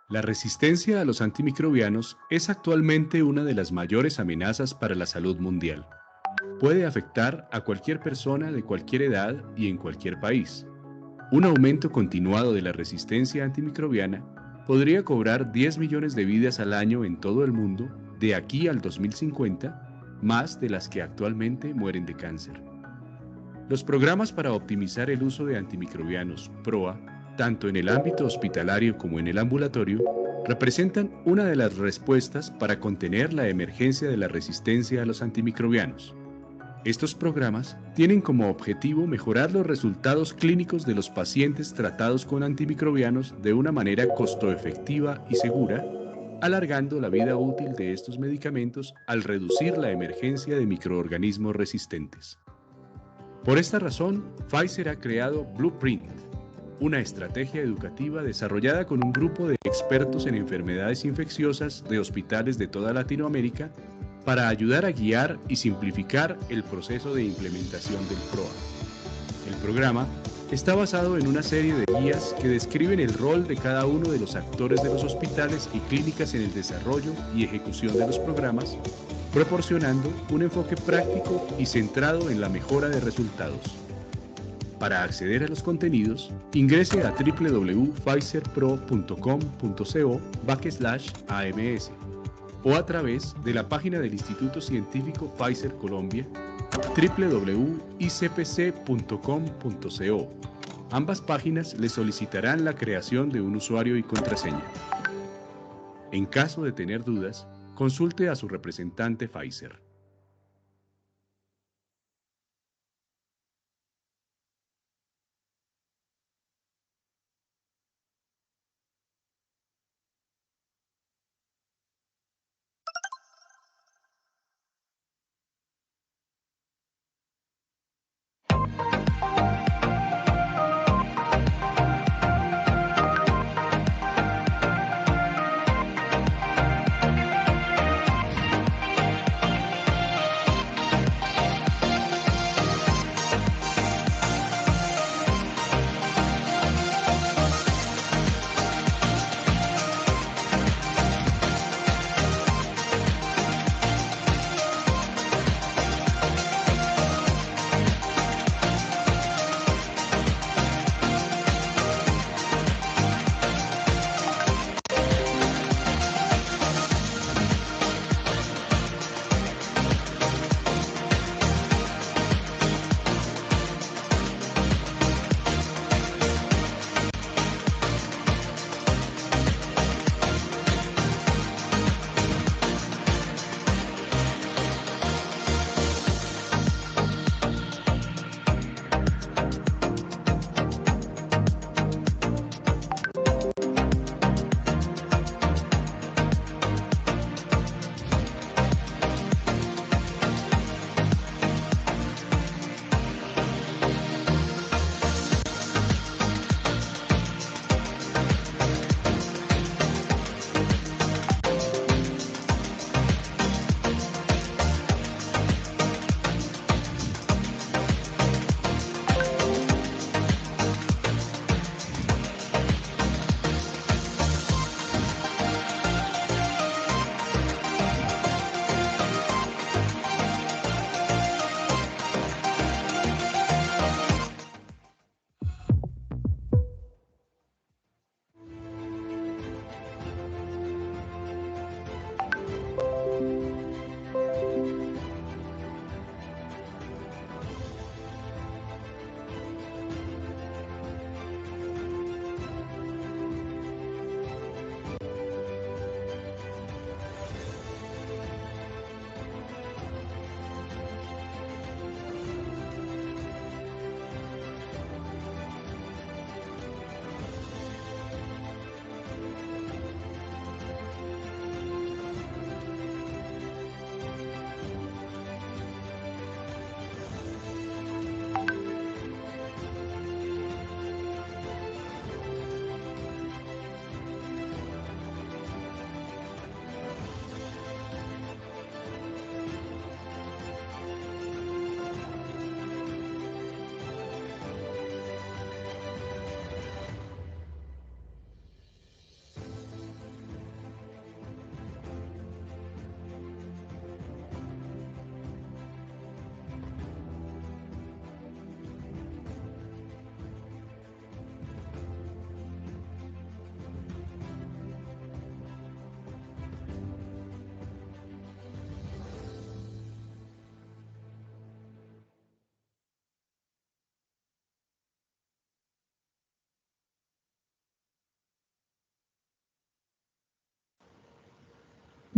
La resistencia a los antimicrobianos es actualmente una de las mayores amenazas para la salud mundial. Puede afectar a cualquier persona de cualquier edad y en cualquier país. Un aumento continuado de la resistencia antimicrobiana podría cobrar 10 millones de vidas al año en todo el mundo de aquí al 2050, más de las que actualmente mueren de cáncer. Los programas para optimizar el uso de antimicrobianos, PROA, tanto en el ámbito hospitalario como en el ambulatorio, representan una de las respuestas para contener la emergencia de la resistencia a los antimicrobianos. Estos programas tienen como objetivo mejorar los resultados clínicos de los pacientes tratados con antimicrobianos de una manera costo-efectiva y segura, alargando la vida útil de estos medicamentos al reducir la emergencia de microorganismos resistentes. Por esta razón, Pfizer ha creado Blueprint, una estrategia educativa desarrollada con un grupo de expertos en enfermedades infecciosas de hospitales de toda Latinoamérica para ayudar a guiar y simplificar el proceso de implementación del PROA. El programa está basado en una serie de guías que describen el rol de cada uno de los actores de los hospitales y clínicas en el desarrollo y ejecución de los programas, proporcionando un enfoque práctico y centrado en la mejora de resultados. Para acceder a los contenidos, ingrese a www.pfizerpro.com.co/AMS o a través de la página del Instituto Científico Pfizer Colombia, www.icpc.com.co. Ambas páginas le solicitarán la creación de un usuario y contraseña. En caso de tener dudas, consulte a su representante Pfizer.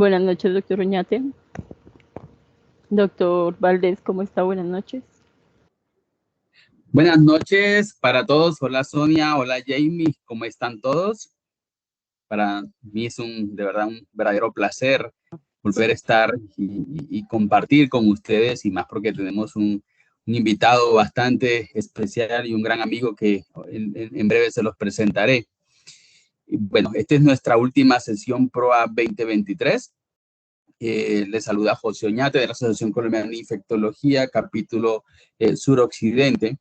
Buenas noches, doctor Oñate. Doctor Valdés, ¿cómo está? Buenas noches. Buenas noches para todos. Hola Sonia, hola Jamie, ¿cómo están todos? Para mí es de verdad un verdadero placer volver a estar y compartir con ustedes y más porque tenemos un invitado bastante especial y un gran amigo que en breve se los presentaré. Y bueno, esta es nuestra última sesión PROA 2023. Le saluda José Oñate de la Asociación Colombiana de Infectología, capítulo suroccidente.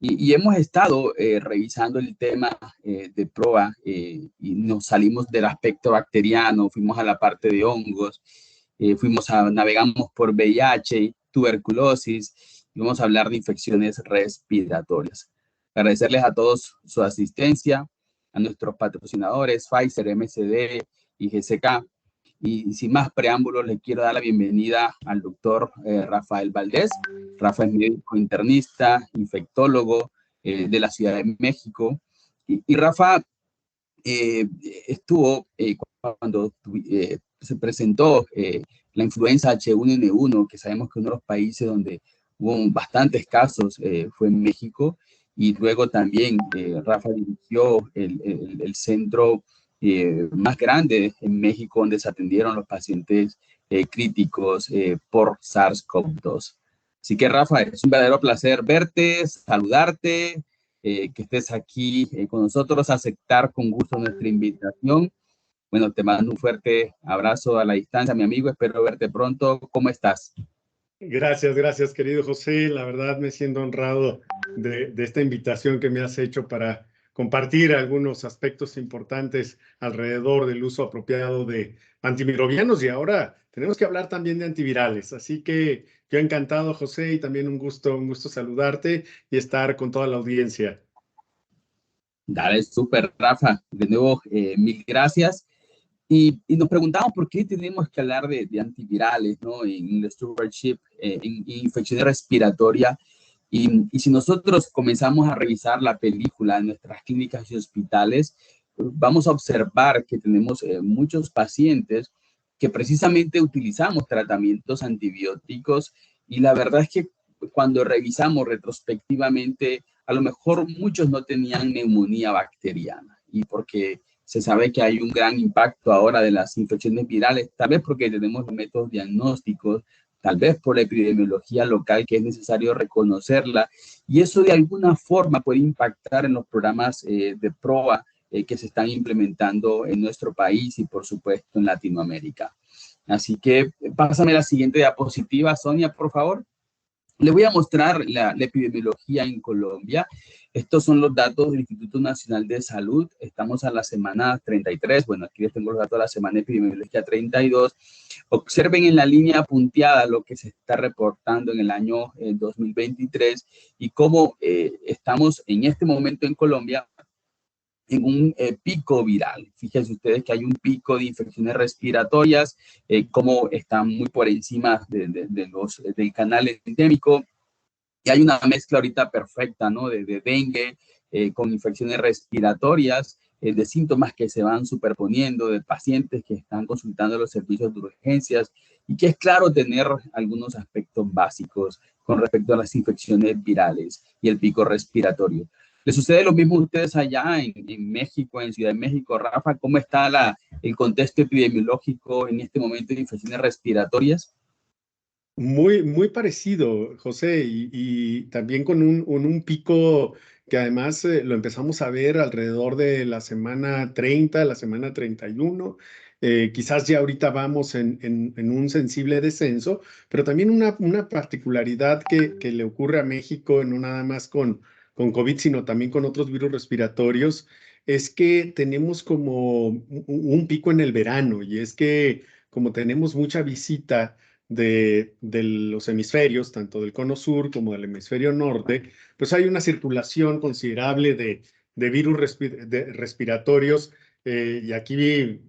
Y hemos estado revisando el tema de PROA y nos salimos del aspecto bacteriano, fuimos a la parte de hongos, navegamos por VIH, tuberculosis y vamos a hablar de infecciones respiratorias. Agradecerles a todos su asistencia, a nuestros patrocinadores, Pfizer, MSD y GSK. Y sin más preámbulos, le quiero dar la bienvenida al doctor Rafael Valdés. Rafael es médico internista, infectólogo de la Ciudad de México. Y Rafa estuvo cuando se presentó la influenza H1N1, que sabemos que uno de los países donde hubo bastantes casos fue en México. Y luego también Rafa dirigió el centro más grande en México donde se atendieron los pacientes críticos por SARS-CoV-2. Así que Rafa, es un verdadero placer verte, saludarte, que estés aquí con nosotros, aceptar con gusto nuestra invitación. Bueno, te mando un fuerte abrazo a la distancia, mi amigo, espero verte pronto. ¿Cómo estás? Gracias, querido José. La verdad me siento honrado de esta invitación que me has hecho para compartir algunos aspectos importantes alrededor del uso apropiado de antimicrobianos y ahora tenemos que hablar también de antivirales. Así que yo encantado, José, y también un gusto saludarte y estar con toda la audiencia. Dale, súper, Rafa. De nuevo, mil gracias. Y nos preguntamos por qué tenemos que hablar de antivirales, ¿no? En el stewardship, en infecciones respiratorias. Y si nosotros comenzamos a revisar la película en nuestras clínicas y hospitales, vamos a observar que tenemos muchos pacientes que precisamente utilizamos tratamientos antibióticos y la verdad es que cuando revisamos retrospectivamente, a lo mejor muchos no tenían neumonía bacteriana y porque se sabe que hay un gran impacto ahora de las infecciones virales, tal vez porque tenemos métodos diagnósticos, tal vez por la epidemiología local que es necesario reconocerla, y eso de alguna forma puede impactar en los programas de PROA que se están implementando en nuestro país y por supuesto en Latinoamérica. Así que pásame la siguiente diapositiva, Sonia, por favor. Le voy a mostrar la epidemiología en Colombia. Estos son los datos del Instituto Nacional de Salud. Estamos a la semana 33. Bueno, aquí les tengo los datos de la semana epidemiológica 32. Observen en la línea punteada lo que se está reportando en el año 2023 y cómo estamos en este momento en Colombia en un pico viral. Fíjense ustedes que hay un pico de infecciones respiratorias, como están muy por encima del canal endémico. Y hay una mezcla ahorita perfecta, ¿no? De dengue con infecciones respiratorias, de síntomas que se van superponiendo, de pacientes que están consultando los servicios de urgencias y que es claro tener algunos aspectos básicos con respecto a las infecciones virales y el pico respiratorio. ¿Les sucede lo mismo a ustedes allá en México, en Ciudad de México, Rafa? ¿Cómo está el contexto epidemiológico en este momento de infecciones respiratorias? Muy parecido, José, y también con un pico que además lo empezamos a ver alrededor de la semana 30, la semana 31. Quizás ya ahorita vamos en un sensible descenso, pero también una particularidad que le ocurre a México, no nada más con COVID, sino también con otros virus respiratorios, es que tenemos como un pico en el verano, y es que como tenemos mucha visita de los hemisferios, tanto del cono sur como del hemisferio norte, pues hay una circulación considerable de virus respiratorios, y aquí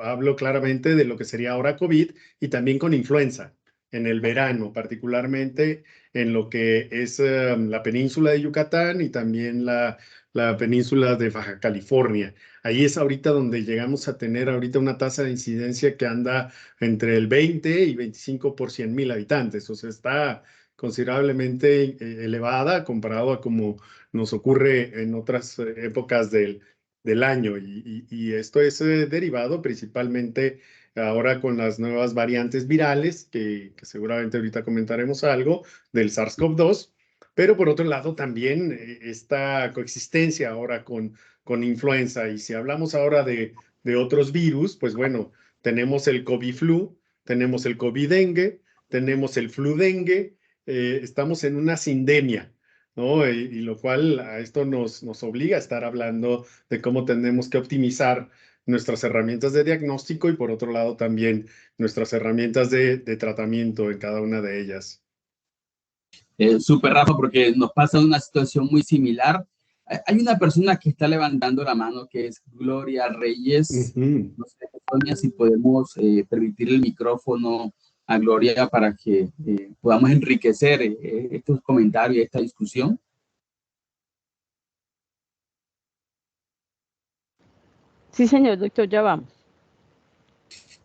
hablo claramente de lo que sería ahora COVID y también con influenza. en el verano, particularmente en lo que es la península de Yucatán y también la península de Baja California. Ahí es ahorita donde llegamos a tener ahorita una tasa de incidencia que anda entre el 20 y 25 por 100,000 habitantes. O sea, está considerablemente elevada comparado a como nos ocurre en otras épocas del año. Y esto es derivado principalmente ahora con las nuevas variantes virales, que seguramente ahorita comentaremos algo, del SARS-CoV-2, pero por otro lado también esta coexistencia ahora con influenza. Y si hablamos ahora de otros virus, pues bueno, tenemos el COVID-Flu, tenemos el COVID-Dengue, tenemos el flu-dengue, estamos en una sindemia, ¿no? Y lo cual a esto nos obliga a estar hablando de cómo tenemos que optimizar nuestras herramientas de diagnóstico y por otro lado también nuestras herramientas de tratamiento en cada una de ellas. Súper, Rafa, porque nos pasa una situación muy similar. Hay una persona que está levantando la mano que es Gloria Reyes. No sé, Sonia, si podemos permitir el micrófono a Gloria para que podamos enriquecer estos comentarios y esta discusión. Sí, señor doctor, ya vamos.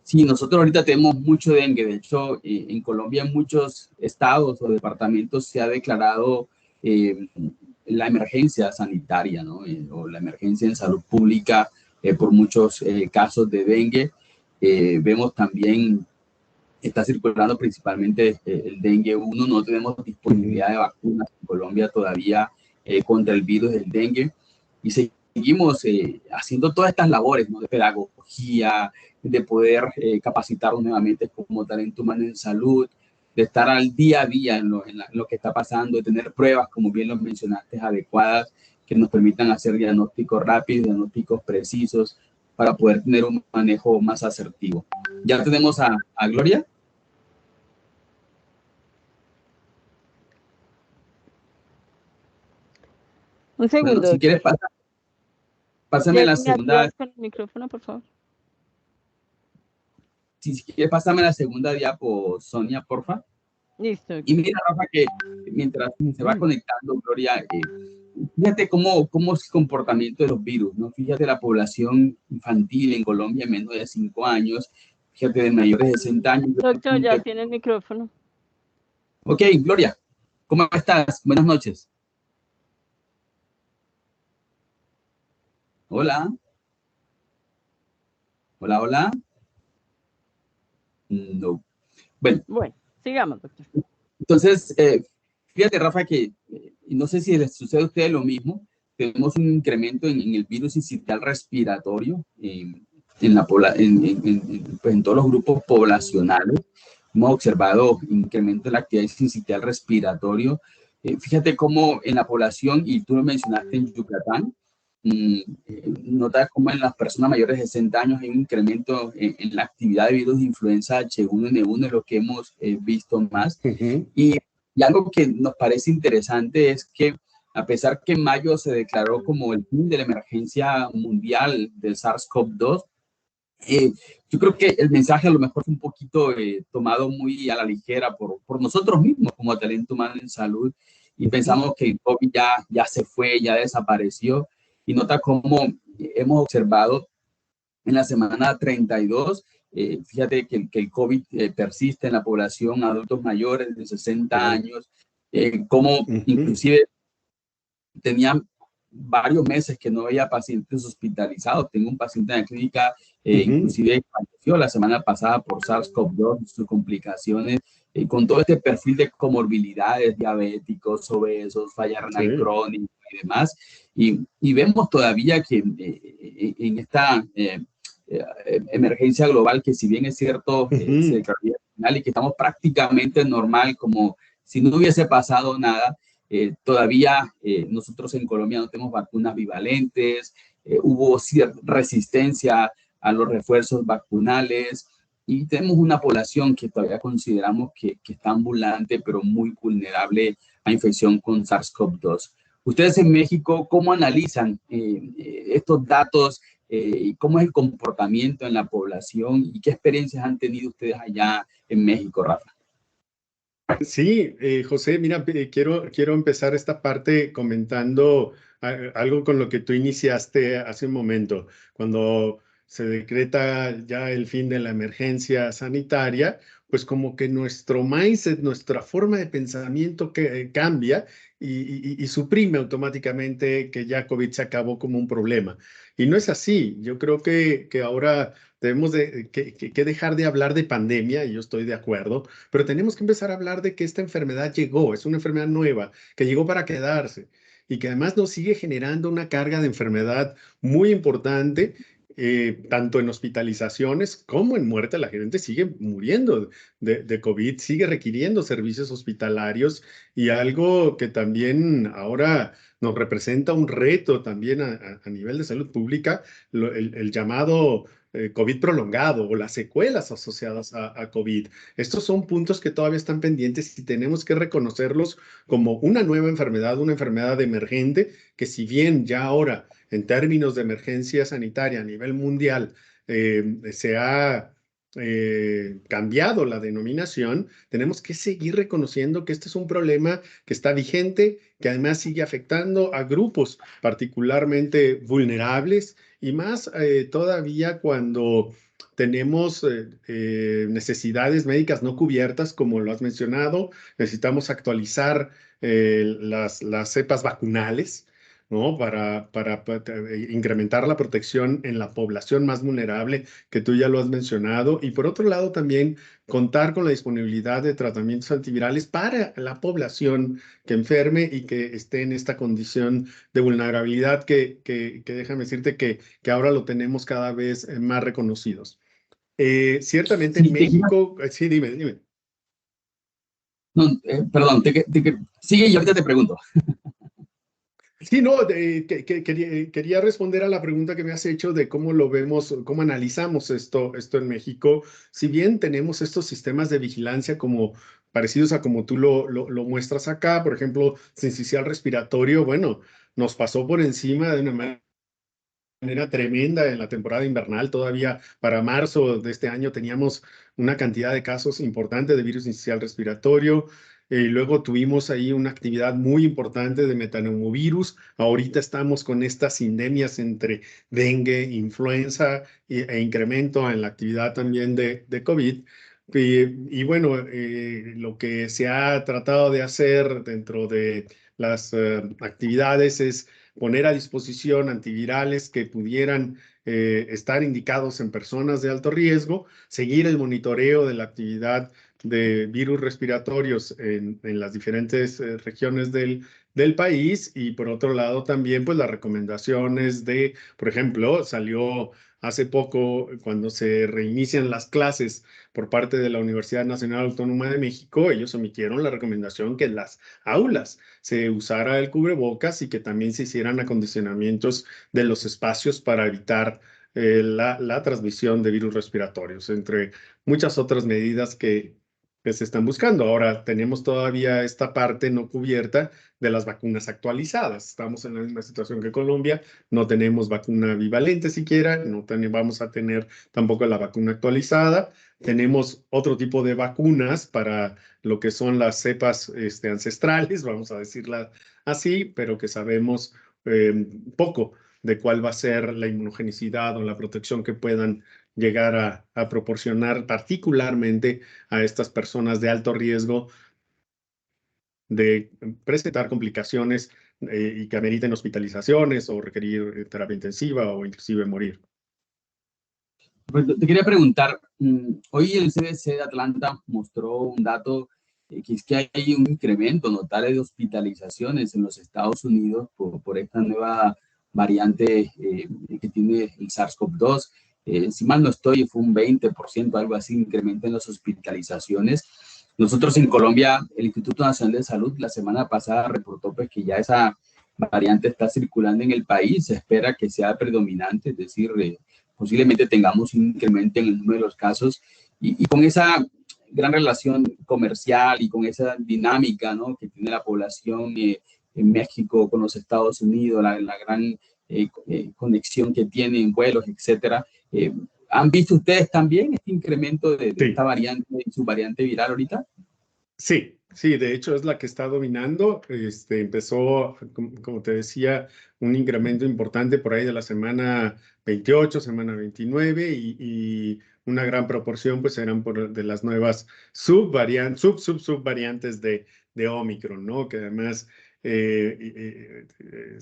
Sí, nosotros ahorita tenemos mucho dengue. De hecho, en Colombia, en muchos estados o departamentos se ha declarado la emergencia sanitaria, ¿no? O la emergencia en salud pública por muchos casos de dengue. Vemos también, está circulando principalmente el dengue 1. No tenemos disponibilidad de vacunas en Colombia todavía contra el virus del dengue. Y seguimos haciendo todas estas labores, ¿no? De pedagogía, de poder capacitarnos nuevamente como talento humano en salud, de estar al día a día en lo que está pasando, de tener pruebas, como bien lo mencionaste, adecuadas, que nos permitan hacer diagnósticos rápidos, diagnósticos precisos, para poder tener un manejo más asertivo. Ya tenemos a Gloria. Un segundo. Bueno, si quieres, pásame la segunda. Con el micrófono, por favor. Si quieres, pásame la segunda diapo, Sonia, porfa. Listo. Y mira, Rafa, que mientras se va conectando, Gloria, fíjate cómo es el comportamiento de los virus, ¿no? Fíjate la población infantil en Colombia, menos de 5 años, fíjate de mayores de 60 años. Doctor, ya tiene el micrófono. Ok, Gloria, ¿cómo estás? Buenas noches. Hola. Hola, hola. No. Bueno, sigamos, doctor. Entonces, fíjate, Rafa, que no sé si les sucede a ustedes lo mismo. Tenemos un incremento en el virus sincitial respiratorio en todos los grupos poblacionales. Hemos observado incremento en la actividad sincitial respiratorio. Fíjate cómo en la población, y tú lo mencionaste en Yucatán, notas cómo en las personas mayores de 60 años hay un incremento en la actividad de virus de influenza H1N1, es lo que hemos visto más. Y algo que nos parece interesante es que a pesar que en mayo se declaró como el fin de la emergencia mundial del SARS-CoV-2, yo creo que el mensaje a lo mejor fue un poquito tomado muy a la ligera por nosotros mismos como talento humano en salud, y pensamos que el COVID ya se fue, ya desapareció, y nota cómo hemos observado en la semana 32, fíjate que el COVID persiste en la población adultos mayores de 60 años, como inclusive tenían varios meses que no veía pacientes hospitalizados. Tengo un paciente en la clínica, inclusive falleció la semana pasada por SARS-CoV-2, sus complicaciones, con todo este perfil de comorbilidades, diabéticos, obesos, falla renal crónica y demás. Y vemos todavía que en esta emergencia global, que si bien es cierto, se declaró final y que estamos prácticamente normal, como si no hubiese pasado nada, todavía nosotros en Colombia no tenemos vacunas bivalentes, hubo cierta resistencia a los refuerzos vacunales y tenemos una población que todavía consideramos que está ambulante, pero muy vulnerable a infección con SARS-CoV-2. Ustedes en México, ¿cómo analizan estos datos y cómo es el comportamiento en la población y qué experiencias han tenido ustedes allá en México, Rafa? Sí, José, mira, quiero empezar esta parte comentando algo con lo que tú iniciaste hace un momento. Cuando se decreta ya el fin de la emergencia sanitaria, pues como que nuestro mindset, nuestra forma de pensamiento que cambia y suprime automáticamente que ya COVID se acabó como un problema. Y no es así. Yo creo que ahora debemos que dejar de hablar de pandemia, y yo estoy de acuerdo, pero tenemos que empezar a hablar de que esta enfermedad llegó, es una enfermedad nueva, que llegó para quedarse y que además nos sigue generando una carga de enfermedad muy importante, tanto en hospitalizaciones como en muerte. La gente sigue muriendo de COVID, sigue requiriendo servicios hospitalarios y algo que también ahora nos representa un reto también a nivel de salud pública, el llamado COVID prolongado o las secuelas asociadas a COVID. Estos son puntos que todavía están pendientes y tenemos que reconocerlos como una nueva enfermedad, una enfermedad emergente, que si bien ya ahora, en términos de emergencia sanitaria a nivel mundial, se ha cambiado la denominación, tenemos que seguir reconociendo que este es un problema que está vigente, que además sigue afectando a grupos particularmente vulnerables y más todavía cuando tenemos necesidades médicas no cubiertas, como lo has mencionado. Necesitamos actualizar las cepas vacunales, ¿no? Para incrementar la protección en la población más vulnerable, que tú ya lo has mencionado. Y por otro lado, también contar con la disponibilidad de tratamientos antivirales para la población que enferme y que esté en esta condición de vulnerabilidad que déjame decirte que ahora lo tenemos cada vez más reconocidos. Ciertamente en Sí, México, sí, dime. no, perdón, sigue y ahorita te pregunto. Sí, no, quería responder a la pregunta que me has hecho de cómo lo vemos, cómo analizamos esto en México. Si bien tenemos estos sistemas de vigilancia como parecidos a como tú lo muestras acá, por ejemplo, sincicial respiratorio, bueno, nos pasó por encima de una manera tremenda en la temporada invernal. Todavía para marzo de este año teníamos una cantidad de casos importante de virus incisional respiratorio. Luego tuvimos ahí una actividad muy importante de metaneumovirus. Ahorita estamos con estas sindemias entre dengue, influenza e incremento en la actividad también de COVID. Y bueno, lo que se ha tratado de hacer dentro de las actividades es poner a disposición antivirales que pudieran estar indicados en personas de alto riesgo, seguir el monitoreo de la actividad de virus respiratorios en las diferentes regiones del país y por otro lado también pues las recomendaciones de, por ejemplo, salió hace poco cuando se reinician las clases por parte de la Universidad Nacional Autónoma de México, ellos emitieron la recomendación que en las aulas se usara el cubrebocas y que también se hicieran acondicionamientos de los espacios para evitar la transmisión de virus respiratorios, entre muchas otras medidas que se están buscando. Ahora tenemos todavía esta parte no cubierta de las vacunas actualizadas. Estamos en la misma situación que Colombia, no tenemos vacuna bivalente siquiera, no vamos a tener tampoco la vacuna actualizada. Tenemos otro tipo de vacunas para lo que son las cepas ancestrales, vamos a decirla así, pero que sabemos poco de cuál va a ser la inmunogenicidad o la protección que puedan llegar a proporcionar particularmente a estas personas de alto riesgo de presentar complicaciones y que ameriten hospitalizaciones o requerir terapia intensiva o inclusive morir. Pues, te quería preguntar, hoy el CDC de Atlanta mostró un dato que es que hay un incremento notable de hospitalizaciones en los Estados Unidos por esta nueva variante que tiene el SARS-CoV-2. Si mal no estoy, fue un 20%, algo así, incremento en las hospitalizaciones. Nosotros en Colombia, el Instituto Nacional de Salud, la semana pasada reportó pues, que ya esa variante está circulando en el país. Se espera que sea predominante, es decir, posiblemente tengamos un incremento en el número de los casos y con esa gran relación comercial y con esa dinámica, ¿no?, que tiene la población en México con los Estados Unidos, la gran conexión que tienen, vuelos, etcétera. ¿Han visto ustedes también este incremento de esta variante y su variante viral ahorita? Sí, Sí, de hecho es la que está dominando. Empezó, como te decía, un incremento importante por ahí de la semana 28, semana 29 y una gran proporción pues eran de las nuevas subvariantes de Omicron, ¿no? Que además se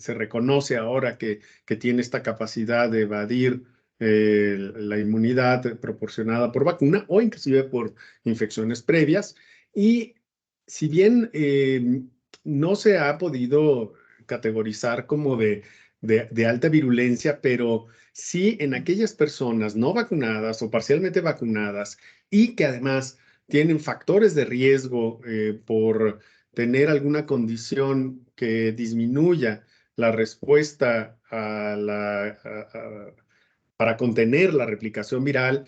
reconoce ahora que tiene esta capacidad de evadir la inmunidad proporcionada por vacuna o inclusive por infecciones previas. Y si bien no se ha podido categorizar como de alta virulencia, pero sí en aquellas personas no vacunadas o parcialmente vacunadas y que además tienen factores de riesgo por tener alguna condición que disminuya la respuesta para contener la replicación viral,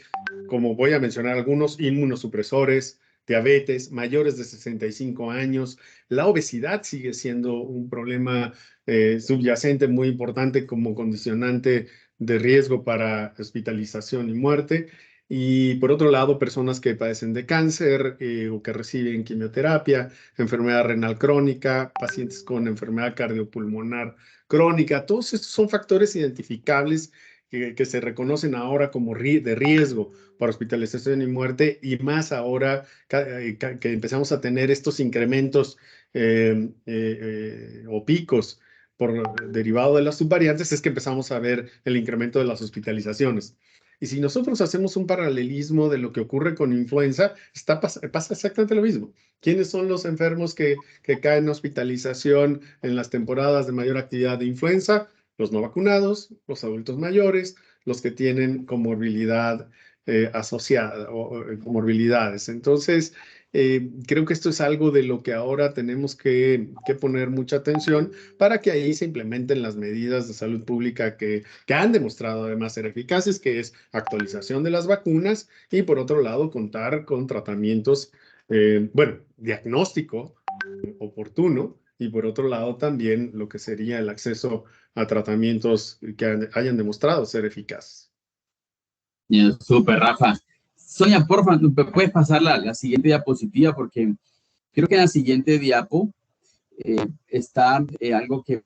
como voy a mencionar algunos inmunosupresores, diabetes, mayores de 65 años. La obesidad sigue siendo un problema subyacente muy importante como condicionante de riesgo para hospitalización y muerte. Y por otro lado, personas que padecen de cáncer o que reciben quimioterapia, enfermedad renal crónica, pacientes con enfermedad cardiopulmonar crónica. Todos estos son factores identificables que se reconocen ahora como de riesgo para hospitalización y muerte, y más ahora que empezamos a tener estos incrementos o picos derivado de las subvariantes, es que empezamos a ver el incremento de las hospitalizaciones. Y si nosotros hacemos un paralelismo de lo que ocurre con influenza, pasa exactamente lo mismo. ¿Quiénes son los enfermos que caen en hospitalización en las temporadas de mayor actividad de influenza? Los no vacunados, los adultos mayores, los que tienen comorbilidad asociada o comorbilidades. Entonces, creo que esto es algo de lo que ahora tenemos que poner mucha atención para que ahí se implementen las medidas de salud pública que han demostrado además ser eficaces, que es actualización de las vacunas y por otro lado contar con tratamientos, bueno, diagnóstico oportuno y por otro lado también lo que sería el acceso a tratamientos que hayan demostrado ser eficaces. Súper, Rafa. Sonia, porfa, ¿me puedes pasar la siguiente diapositiva? Porque creo que en la siguiente diapo está algo que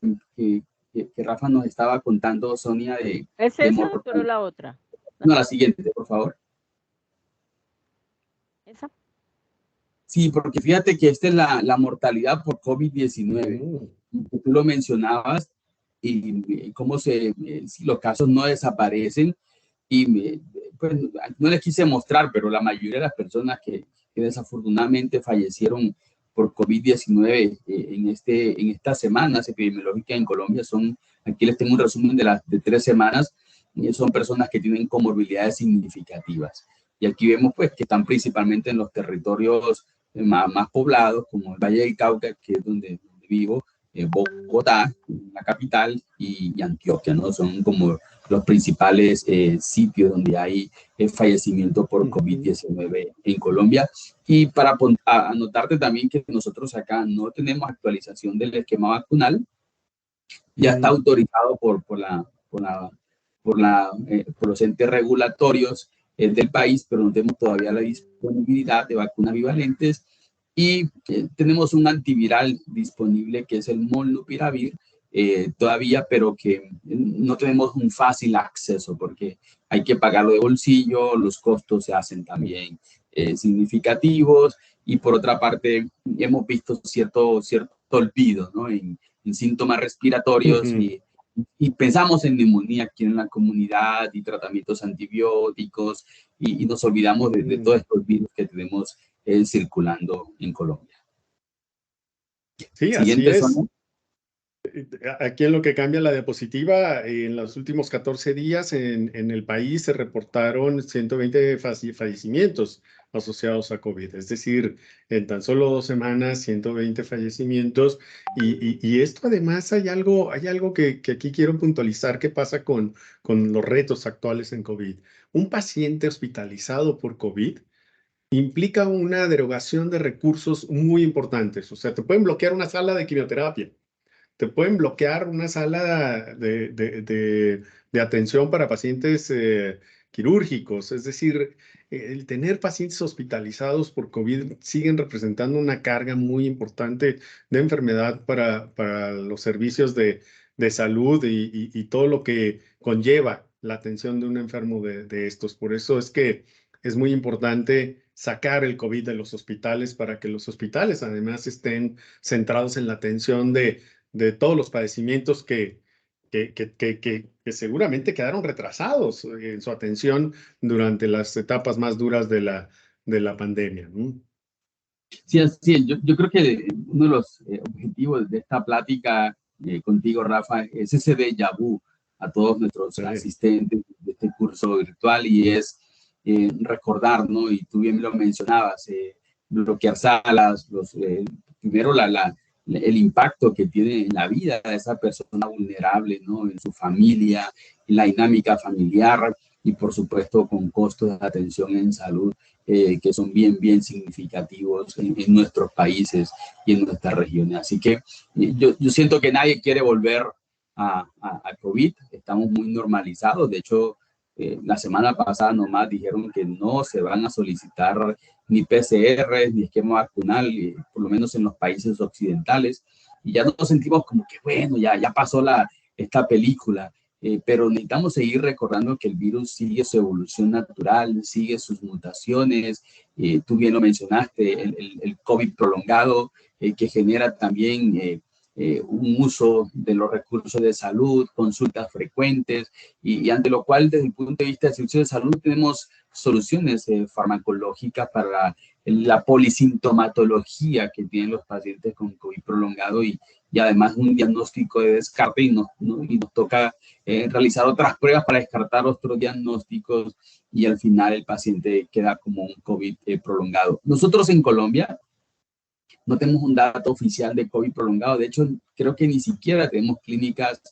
Rafa nos estaba contando, Sonia, ¿Es de esa, pero la otra? No, la siguiente, por favor. ¿Esa? Sí, porque fíjate que esta es la mortalidad por COVID-19. Tú lo mencionabas y cómo si los casos no desaparecen. Y pues no les quise mostrar, pero la mayoría de las personas que desafortunadamente fallecieron por COVID-19 en estas semanas epidemiológicas en Colombia aquí les tengo un resumen de 3 semanas, son personas que tienen comorbilidades significativas. Y aquí vemos pues que están principalmente en los territorios más poblados, como el Valle del Cauca, que es donde vivo, Bogotá, la capital, y Antioquia, ¿no? Son como los principales sitios donde hay fallecimiento por COVID-19 en Colombia. Y para anotarte también que nosotros acá no tenemos actualización del esquema vacunal, ya está autorizado por los entes regulatorios del país, pero no tenemos todavía la disponibilidad de vacunas bivalentes y tenemos un antiviral disponible que es el molnupiravir todavía, pero que no tenemos un fácil acceso porque hay que pagarlo de bolsillo, los costos se hacen también significativos y por otra parte hemos visto cierto olvido, ¿no? en síntomas respiratorios y pensamos en neumonía aquí en la comunidad y tratamientos antibióticos y nos olvidamos de todos estos virus que tenemos circulando en Colombia. Sí, Siguiente, así es. Sonia. Aquí en lo que cambia la diapositiva, en los últimos 14 días en el país se reportaron 120 fallecimientos asociados a COVID. Es decir, en tan solo 2 semanas, 120 fallecimientos. Y esto además hay algo que aquí quiero puntualizar que pasa con los retos actuales en COVID. Un paciente hospitalizado por COVID implica una derogación de recursos muy importantes. O sea, te pueden bloquear una sala de quimioterapia. Te pueden bloquear una sala de atención para pacientes quirúrgicos. Es decir, el tener pacientes hospitalizados por COVID siguen representando una carga muy importante de enfermedad para los servicios de salud y todo lo que conlleva la atención de un enfermo de estos. Por eso es que es muy importante sacar el COVID de los hospitales para que los hospitales además estén centrados en la atención de todos los padecimientos que seguramente quedaron retrasados en su atención durante las etapas más duras de la pandemia, ¿no? Sí, así es. Yo creo que uno de los objetivos de esta plática contigo, Rafa, es ese déjà vu a todos nuestros asistentes de este curso virtual, y es recordar, ¿no? Y tú bien lo mencionabas, bloquear salas, primero el impacto que tiene en la vida de esa persona vulnerable, ¿no? En su familia, en la dinámica familiar, y por supuesto con costos de atención en salud que son bien significativos en nuestros países y en nuestras regiones. Así que yo siento que nadie quiere volver a COVID. Estamos muy normalizados. De hecho, la semana pasada nomás dijeron que no se van a solicitar ni PCR ni esquema vacunal, por lo menos en los países occidentales. Y ya nos sentimos como que, bueno, ya pasó esta película. Pero necesitamos seguir recordando que el virus sigue su evolución natural, sigue sus mutaciones. Tú bien lo mencionaste, el COVID prolongado, que genera también un uso de los recursos de salud, consultas frecuentes, y ante lo cual, desde el punto de vista del servicio de salud, tenemos soluciones farmacológicas para la polisintomatología que tienen los pacientes con COVID prolongado, y además un diagnóstico de descarte, y nos toca realizar otras pruebas para descartar otros diagnósticos, y al final el paciente queda como un COVID prolongado. Nosotros en Colombia no tenemos un dato oficial de COVID prolongado. De hecho, creo que ni siquiera tenemos clínicas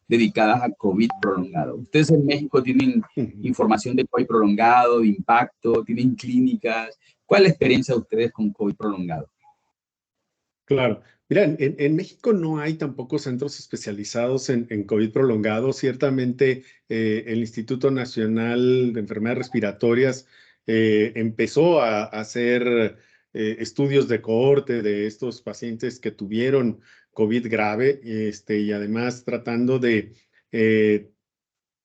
dedicadas a COVID prolongado. Ustedes en México tienen información de COVID prolongado, de impacto, tienen clínicas. ¿Cuál es la experiencia de ustedes con COVID prolongado? Claro. Mira, en México no hay tampoco centros especializados en COVID prolongado. Ciertamente, el Instituto Nacional de Enfermedades Respiratorias empezó a hacer estudios de cohorte de estos pacientes que tuvieron COVID grave, y además tratando de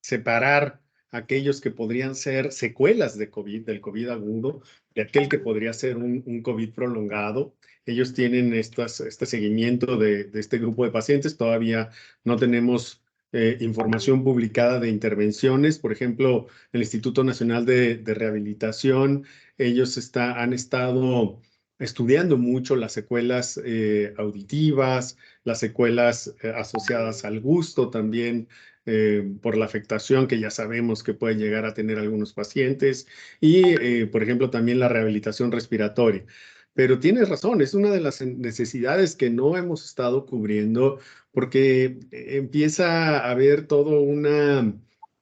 separar aquellos que podrían ser secuelas de COVID, del COVID agudo, de aquel que podría ser un COVID prolongado. Ellos tienen este seguimiento de este grupo de pacientes. Todavía no tenemos información publicada de intervenciones. Por ejemplo, el Instituto Nacional de Rehabilitación, ellos han estado estudiando mucho las secuelas auditivas, las secuelas asociadas al gusto también, por la afectación que ya sabemos que puede llegar a tener algunos pacientes, y, por ejemplo, también la rehabilitación respiratoria. Pero tienes razón, es una de las necesidades que no hemos estado cubriendo, porque empieza a haber todo una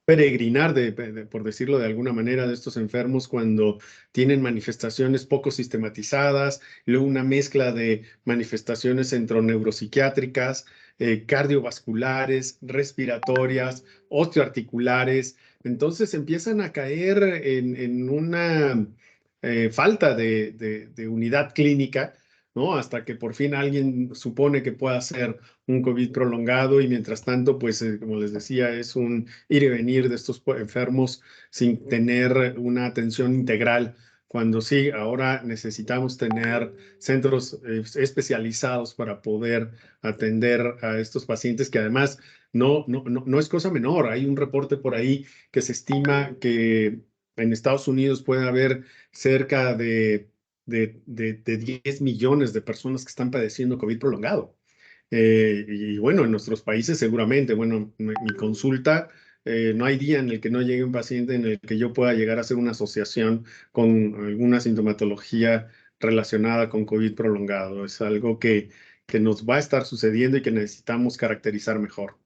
peregrinar, por decirlo de alguna manera, de estos enfermos cuando tienen manifestaciones poco sistematizadas, luego una mezcla de manifestaciones entroneuropsiquiátricas, cardiovasculares, respiratorias, osteoarticulares. Entonces empiezan a caer en una falta de unidad clínica, ¿no? Hasta que por fin alguien supone que pueda ser un COVID prolongado, y mientras tanto, pues, como les decía, es un ir y venir de estos enfermos sin tener una atención integral, cuando sí, ahora necesitamos tener centros especializados para poder atender a estos pacientes, que además no es cosa menor. Hay un reporte por ahí que se estima que en Estados Unidos puede haber cerca de 10 millones de personas que están padeciendo COVID prolongado. Y bueno, en nuestros países seguramente, bueno, mi consulta, no hay día en el que no llegue un paciente en el que yo pueda llegar a hacer una asociación con alguna sintomatología relacionada con COVID prolongado. Es algo que nos va a estar sucediendo y que necesitamos caracterizar mejor.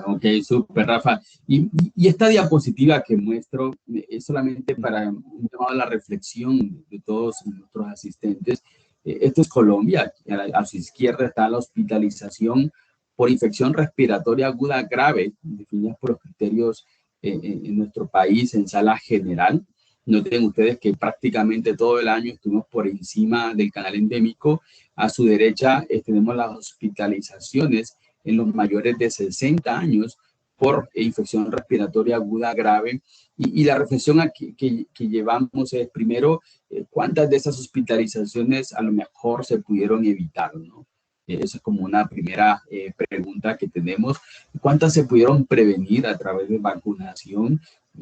Ok, súper, Rafa. Y esta diapositiva que muestro es solamente para un llamado a la reflexión de todos nuestros asistentes. Esto es Colombia. A su izquierda está la hospitalización por infección respiratoria aguda grave, definida por los criterios en nuestro país en sala general. Noten ustedes que prácticamente todo el año estuvimos por encima del canal endémico. A su derecha tenemos las hospitalizaciones en los mayores de 60 años por infección respiratoria aguda grave. Y la reflexión aquí que llevamos es, primero, ¿cuántas de esas hospitalizaciones a lo mejor se pudieron evitar, ¿no? Esa es como una primera pregunta que tenemos. ¿Cuántas se pudieron prevenir a través de vacunación?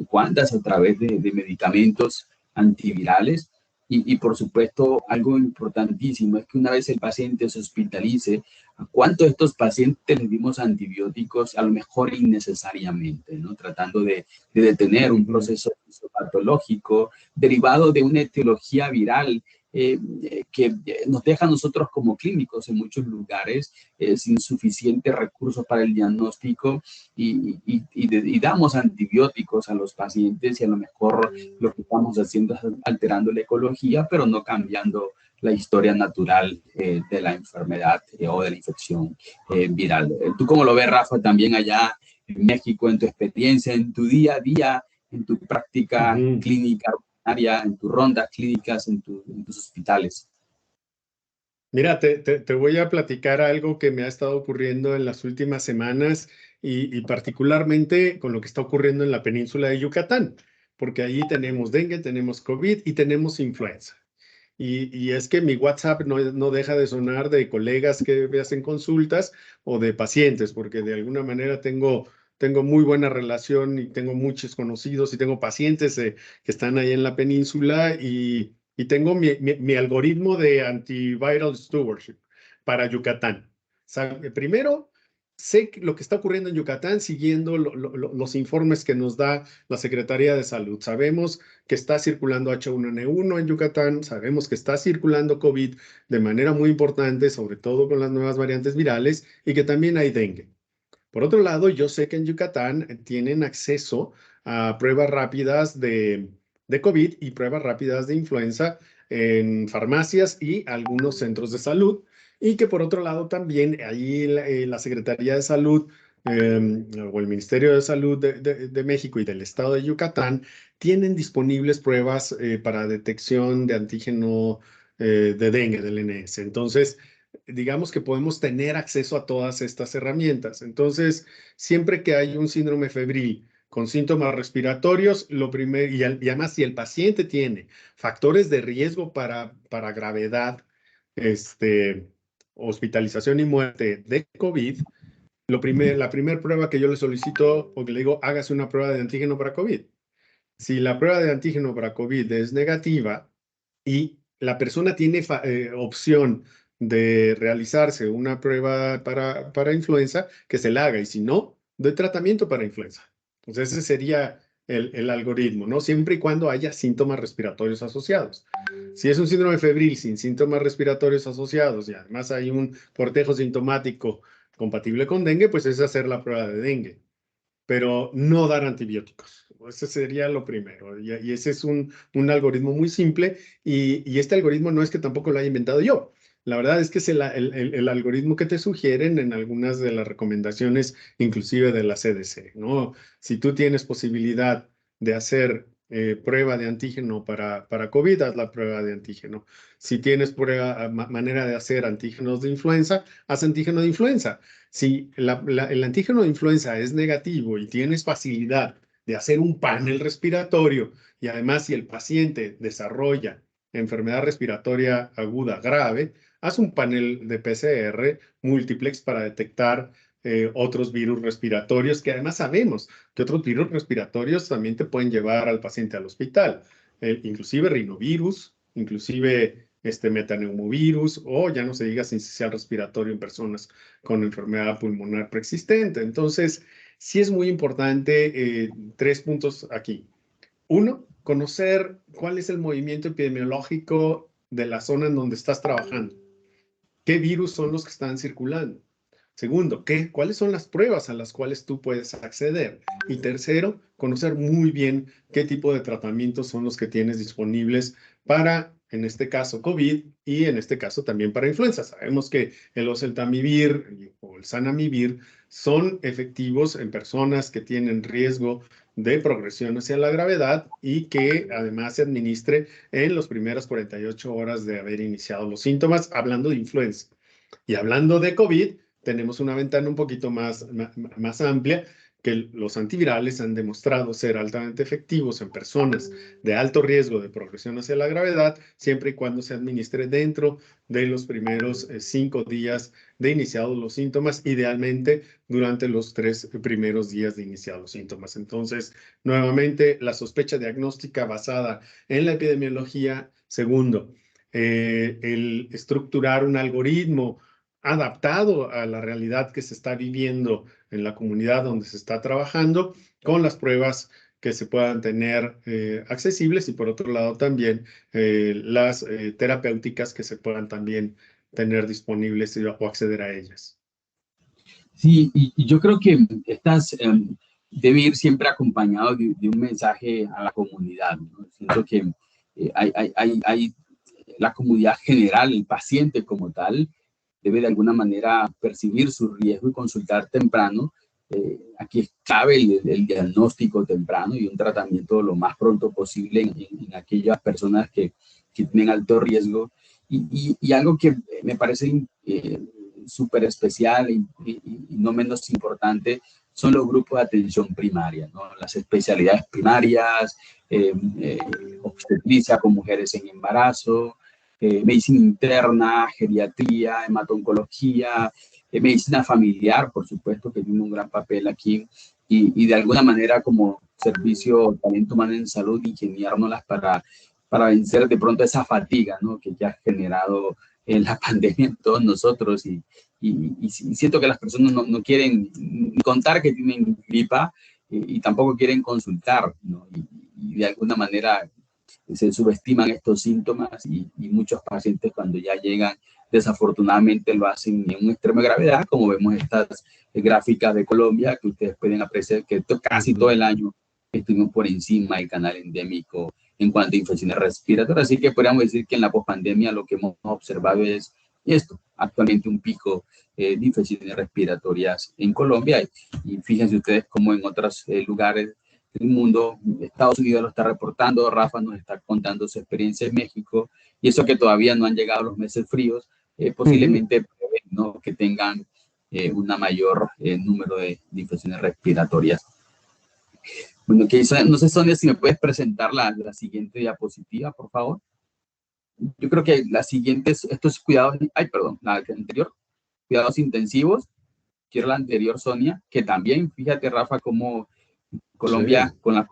¿Cuántas a través de medicamentos antivirales? Y por supuesto, algo importantísimo es que una vez el paciente se hospitalice, ¿a cuántos de estos pacientes les dimos antibióticos a lo mejor innecesariamente, ¿no? Tratando de detener un proceso patológico derivado de una etiología viral que nos deja a nosotros como clínicos en muchos lugares sin suficientes recursos para el diagnóstico y damos antibióticos a los pacientes y a lo mejor lo que estamos haciendo es alterando la ecología, pero no cambiando la historia natural de la enfermedad o de la infección viral. ¿Tú cómo lo ves, Rafa, también allá en México, en tu experiencia, en tu día a día, en tu práctica clínica, en tus rondas clínicas, en tus hospitales? Mira, te voy a platicar algo que me ha estado ocurriendo en las últimas semanas y particularmente con lo que está ocurriendo en la península de Yucatán, porque allí tenemos dengue, tenemos COVID y tenemos influenza. Y es que mi WhatsApp no deja de sonar de colegas que me hacen consultas o de pacientes, porque de alguna manera tengo muy buena relación y tengo muchos conocidos y tengo pacientes que están ahí en la península y tengo mi algoritmo de antiviral stewardship para Yucatán. Primero, sé lo que está ocurriendo en Yucatán siguiendo los informes que nos da la Secretaría de Salud. Sabemos que está circulando H1N1 en Yucatán, sabemos que está circulando COVID de manera muy importante, sobre todo con las nuevas variantes virales, y que también hay dengue. Por otro lado, yo sé que en Yucatán tienen acceso a pruebas rápidas de COVID y pruebas rápidas de influenza en farmacias y algunos centros de salud, y que por otro lado también ahí la Secretaría de Salud o el Ministerio de Salud de México y del Estado de Yucatán tienen disponibles pruebas para detección de antígeno de dengue, del NS. Entonces, digamos que podemos tener acceso a todas estas herramientas. Entonces, siempre que hay un síndrome febril con síntomas respiratorios, lo primero, y además si el paciente tiene factores de riesgo para gravedad, hospitalización y muerte de COVID, la primera prueba que yo le solicito o que le digo, hágase una prueba de antígeno para COVID. Si la prueba de antígeno para COVID es negativa y la persona tiene opción de realizarse una prueba para influenza, que se la haga, y si no, de tratamiento para influenza. Entonces ese sería el algoritmo, ¿no? Siempre y cuando haya síntomas respiratorios asociados. Si es un síndrome febril sin síntomas respiratorios asociados y además hay un cortejo sintomático compatible con dengue, pues es hacer la prueba de dengue, pero no dar antibióticos. Ese sería lo primero. Y ese es un algoritmo muy simple. Y este algoritmo no es que tampoco lo haya inventado yo. La verdad es que es el algoritmo que te sugieren en algunas de las recomendaciones, inclusive de la CDC, ¿no? Si tú tienes posibilidad de hacer prueba de antígeno para COVID, haz la prueba de antígeno. Si tienes manera de hacer antígenos de influenza, haz antígeno de influenza. Si el antígeno de influenza es negativo y tienes facilidad de hacer un panel respiratorio y además si el paciente desarrolla enfermedad respiratoria aguda grave, haz un panel de PCR múltiplex para detectar otros virus respiratorios, que además sabemos que otros virus respiratorios también te pueden llevar al paciente al hospital, inclusive rinovirus, inclusive metaneumovirus, o ya no se diga sincicial respiratorio en personas con enfermedad pulmonar preexistente. Entonces, sí es muy importante 3 puntos aquí. 1, conocer cuál es el movimiento epidemiológico de la zona en donde estás trabajando. ¿Qué virus son los que están circulando? Segundo, ¿cuáles son las pruebas a las cuales tú puedes acceder? Y tercero, conocer muy bien qué tipo de tratamientos son los que tienes disponibles para, en este caso, COVID y en este caso también para influenza. Sabemos que el oseltamivir o el zanamivir son efectivos en personas que tienen riesgo de progresión hacia la gravedad y que además se administre en las primeras 48 horas de haber iniciado los síntomas, hablando de influenza. Y hablando de COVID, tenemos una ventana un poquito más amplia, que los antivirales han demostrado ser altamente efectivos en personas de alto riesgo de progresión hacia la gravedad, siempre y cuando se administre dentro de los primeros 5 días de iniciados los síntomas, idealmente durante los 3 primeros días de iniciados los síntomas. Entonces, nuevamente, la sospecha diagnóstica basada en la epidemiología. Segundo, el estructurar un algoritmo adaptado a la realidad que se está viviendo en la comunidad donde se está trabajando, con las pruebas que se puedan tener accesibles, y por otro lado también las terapéuticas que se puedan también tener disponibles o acceder a ellas. Sí, y yo creo que estas debe ir siempre acompañado de un mensaje a la comunidad, ¿no? Siento que hay la comunidad general, el paciente como tal, debe de alguna manera percibir su riesgo y consultar temprano. Aquí es clave el diagnóstico temprano y un tratamiento lo más pronto posible en aquellas personas que tienen alto riesgo. Y algo que me parece súper especial y no menos importante son los grupos de atención primaria, ¿no? Las especialidades primarias, obstetricia con mujeres en embarazo, medicina interna, geriatría, hemato-oncología, medicina familiar, por supuesto, que tiene un gran papel aquí, y de alguna manera como servicio talento humano en salud, ingeniárnoslas para vencer de pronto esa fatiga, ¿no? Que ya ha generado la pandemia en todos nosotros, y siento que las personas no quieren ni contar que tienen gripa, y tampoco quieren consultar, ¿no? Y de alguna manera se subestiman estos síntomas, y muchos pacientes cuando ya llegan desafortunadamente lo hacen en un extremo de gravedad, como vemos estas gráficas de Colombia que ustedes pueden apreciar que casi todo el año estuvimos por encima del canal endémico en cuanto a infecciones respiratorias. Así que podríamos decir que en la pospandemia lo que hemos observado es esto, actualmente un pico de infecciones respiratorias en Colombia, y fíjense ustedes cómo en otros lugares del mundo, Estados Unidos lo está reportando, Rafa nos está contando su experiencia en México, y eso que todavía no han llegado los meses fríos, posiblemente ¿no? que tengan una mayor número de infecciones respiratorias. Bueno, no sé, Sonia, si me puedes presentar la siguiente diapositiva, por favor. Yo creo que la siguiente, estos cuidados, la anterior, cuidados intensivos. Quiero la anterior, Sonia, que también, fíjate, Rafa, cómo Colombia, sí, con la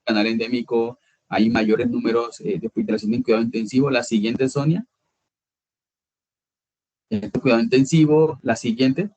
canal endémico, hay mayores números de hospitalización en cuidado intensivo. La siguiente, Sonia. Cuidado intensivo, la siguiente.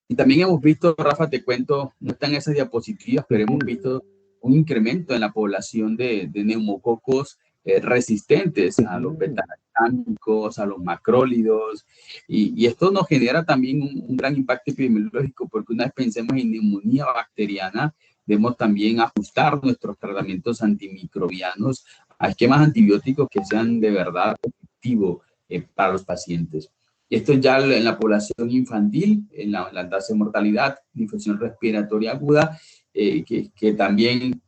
Y también hemos visto, Rafa, te cuento, no están esas diapositivas, pero hemos visto un incremento en la población de neumococos resistentes a los beta-lactámicos, a los macrólidos, y esto nos genera también un gran impacto epidemiológico, porque una vez pensemos en neumonía bacteriana, debemos también ajustar nuestros tratamientos antimicrobianos a esquemas antibióticos que sean de verdad efectivos para los pacientes. Esto ya en la población infantil, en la tasa de mortalidad de infección respiratoria aguda, que también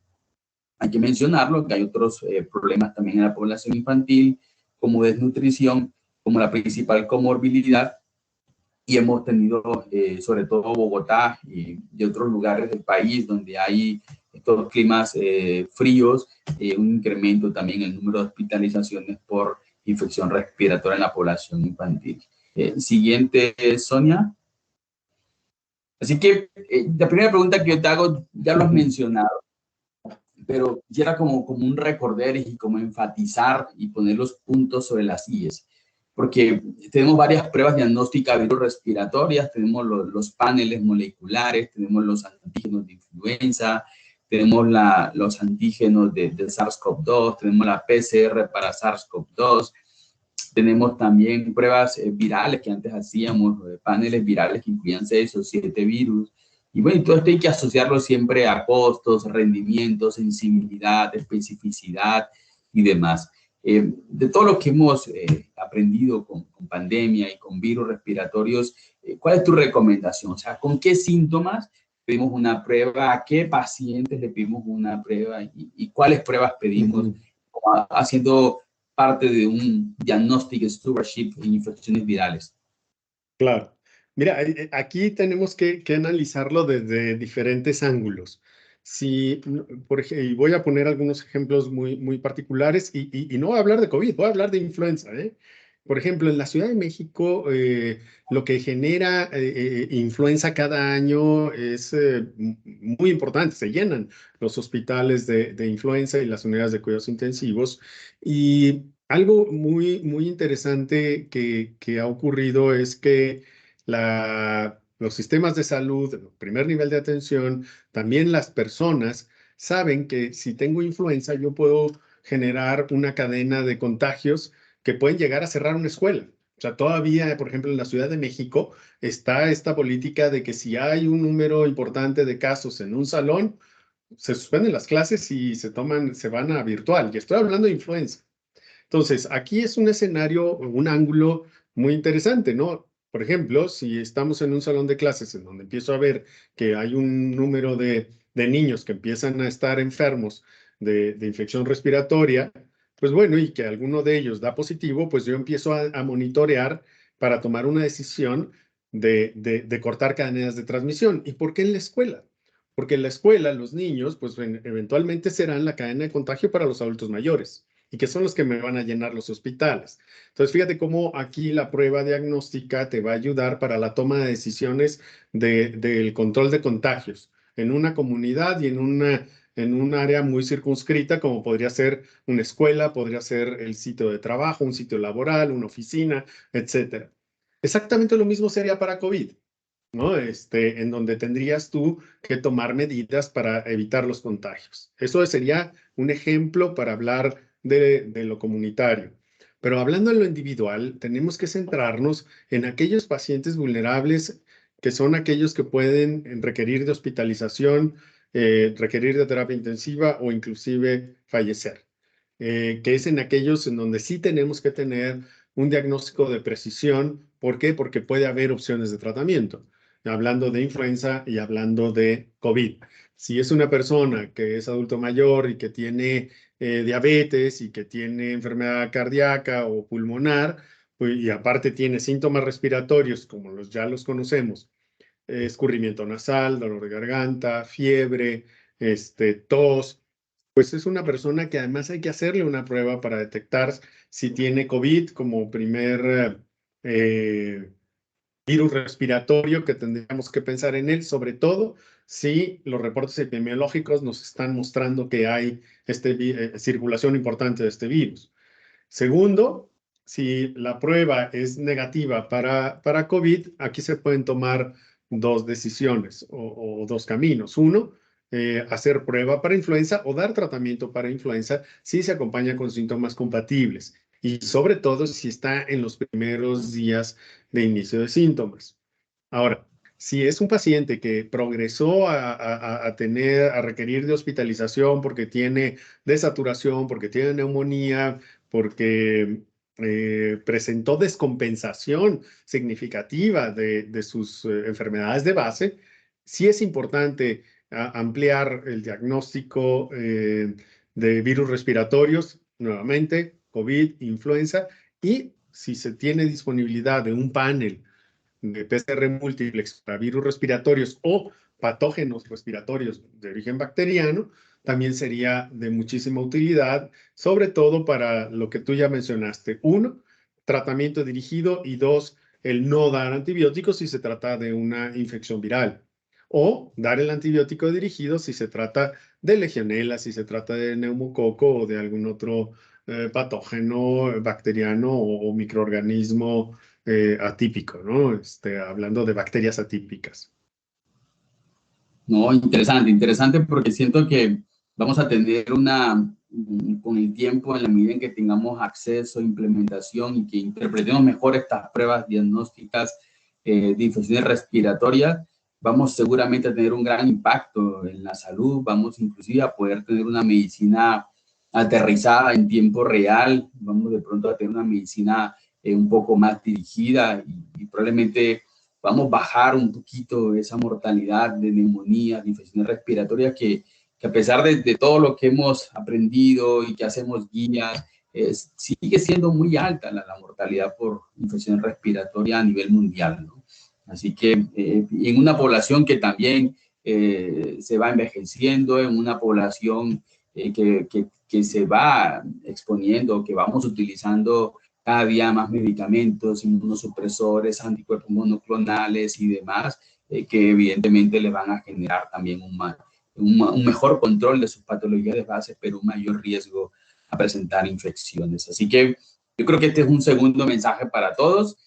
hay que mencionarlo, que hay otros problemas también en la población infantil, como desnutrición, como la principal comorbilidad, y hemos tenido, sobre todo Bogotá y otros lugares del país donde hay estos climas fríos, un incremento también en el número de hospitalizaciones por infección respiratoria en la población infantil. Siguiente, Sonia. Así que la primera pregunta que yo te hago, ya lo has mencionado, pero quisiera como un recorder y como enfatizar y poner los puntos sobre las IES, porque tenemos varias pruebas diagnósticas virorespiratorias, tenemos los paneles moleculares, tenemos los antígenos de influenza, tenemos los antígenos de SARS-CoV-2, tenemos la PCR para SARS-CoV-2, tenemos también pruebas virales que antes hacíamos, paneles virales que incluían 6 o 7 virus. Y bueno, todo esto hay que asociarlo siempre a costos, rendimiento, sensibilidad, especificidad y demás. De todo lo que hemos aprendido con pandemia y con virus respiratorios, ¿cuál es tu recomendación? O sea, ¿con qué síntomas pedimos una prueba, a qué pacientes le pedimos una prueba y cuáles pruebas pedimos, haciendo parte de un diagnóstico stewardship en infecciones virales. Claro. Mira, aquí tenemos que analizarlo desde diferentes ángulos. Si, y voy a poner algunos ejemplos muy particulares y no voy a hablar de COVID, voy a hablar de influenza, ¿eh? Por ejemplo, en la Ciudad de México, lo que genera influenza cada año es muy importante. Se llenan los hospitales de influenza y las unidades de cuidados intensivos. Y algo muy interesante que ha ocurrido es que los sistemas de salud, el primer nivel de atención, también las personas saben que si tengo influenza, yo puedo generar una cadena de contagios que pueden llegar a cerrar una escuela. O sea, todavía, por ejemplo, en la Ciudad de México está esta política de que si hay un número importante de casos en un salón, se suspenden las clases y se van a virtual. Y estoy hablando de influenza. Entonces, aquí es un escenario, un ángulo muy interesante, ¿no? Por ejemplo, si estamos en un salón de clases en donde empiezo a ver que hay un número de niños que empiezan a estar enfermos de infección respiratoria, pues bueno, y que alguno de ellos da positivo, pues yo empiezo a monitorear para tomar una decisión de cortar cadenas de transmisión. ¿Y por qué en la escuela? Porque en la escuela los niños, pues eventualmente serán la cadena de contagio para los adultos mayores y que son los que me van a llenar los hospitales. Entonces, fíjate cómo aquí la prueba diagnóstica te va a ayudar para la toma de decisiones del control de contagios en una comunidad y en un área muy circunscrita, como podría ser una escuela, podría ser el sitio de trabajo, un sitio laboral, una oficina, etcétera. Exactamente lo mismo sería para COVID, ¿no? En donde tendrías tú que tomar medidas para evitar los contagios. Eso sería un ejemplo para hablar de lo comunitario. Pero hablando en lo individual, tenemos que centrarnos en aquellos pacientes vulnerables que son aquellos que pueden requerir de hospitalización, requerir de terapia intensiva o inclusive fallecer. Que es en aquellos en donde sí tenemos que tener un diagnóstico de precisión. ¿Por qué? Porque puede haber opciones de tratamiento, hablando de influenza y hablando de COVID. Si es una persona que es adulto mayor y que tiene diabetes y que tiene enfermedad cardíaca o pulmonar, pues, y aparte tiene síntomas respiratorios, como ya los conocemos, escurrimiento nasal, dolor de garganta, fiebre, tos, pues es una persona que además hay que hacerle una prueba para detectar si tiene COVID como primer virus respiratorio que tendríamos que pensar en él, sobre todo si los reportes epidemiológicos nos están mostrando que hay circulación importante de este virus. Segundo, si la prueba es negativa para COVID, aquí se pueden tomar dos decisiones o dos caminos. Uno, hacer prueba para influenza o dar tratamiento para influenza si se acompaña con síntomas compatibles y sobre todo si está en los primeros días de inicio de síntomas. Ahora, si es un paciente que progresó a requerir de hospitalización porque tiene desaturación, porque tiene neumonía, porque presentó descompensación significativa de sus enfermedades de base, sí es importante ampliar el diagnóstico de virus respiratorios, nuevamente, COVID, influenza, y si se tiene disponibilidad de un panel de PCR múltiplex para virus respiratorios o patógenos respiratorios de origen bacteriano, también sería de muchísima utilidad, sobre todo para lo que tú ya mencionaste. Uno, tratamiento dirigido y dos, el no dar antibióticos si se trata de una infección viral. O dar el antibiótico dirigido si se trata de legionela, si se trata de neumococo o de algún otro patógeno bacteriano o microorganismo atípico, ¿no? Hablando de bacterias atípicas. No, interesante porque siento que vamos a tener con el tiempo, en la medida en que tengamos acceso, implementación y que interpretemos mejor estas pruebas diagnósticas de infecciones respiratorias, vamos seguramente a tener un gran impacto en la salud, vamos inclusive a poder tener una medicina aterrizada en tiempo real, vamos de pronto a tener una medicina un poco más dirigida y probablemente podamos bajar un poquito esa mortalidad de neumonías, de infecciones respiratorias que a pesar de todo lo que hemos aprendido y que hacemos guías, sigue siendo muy alta la mortalidad por infección respiratoria a nivel mundial, ¿no? Así que en una población que también se va envejeciendo, en una población que se va exponiendo, que vamos utilizando cada día más medicamentos, inmunosupresores, anticuerpos monoclonales y demás, que evidentemente le van a generar también un mejor control de sus patologías de base, pero un mayor riesgo a presentar infecciones. Así que yo creo que este es un segundo mensaje para todos,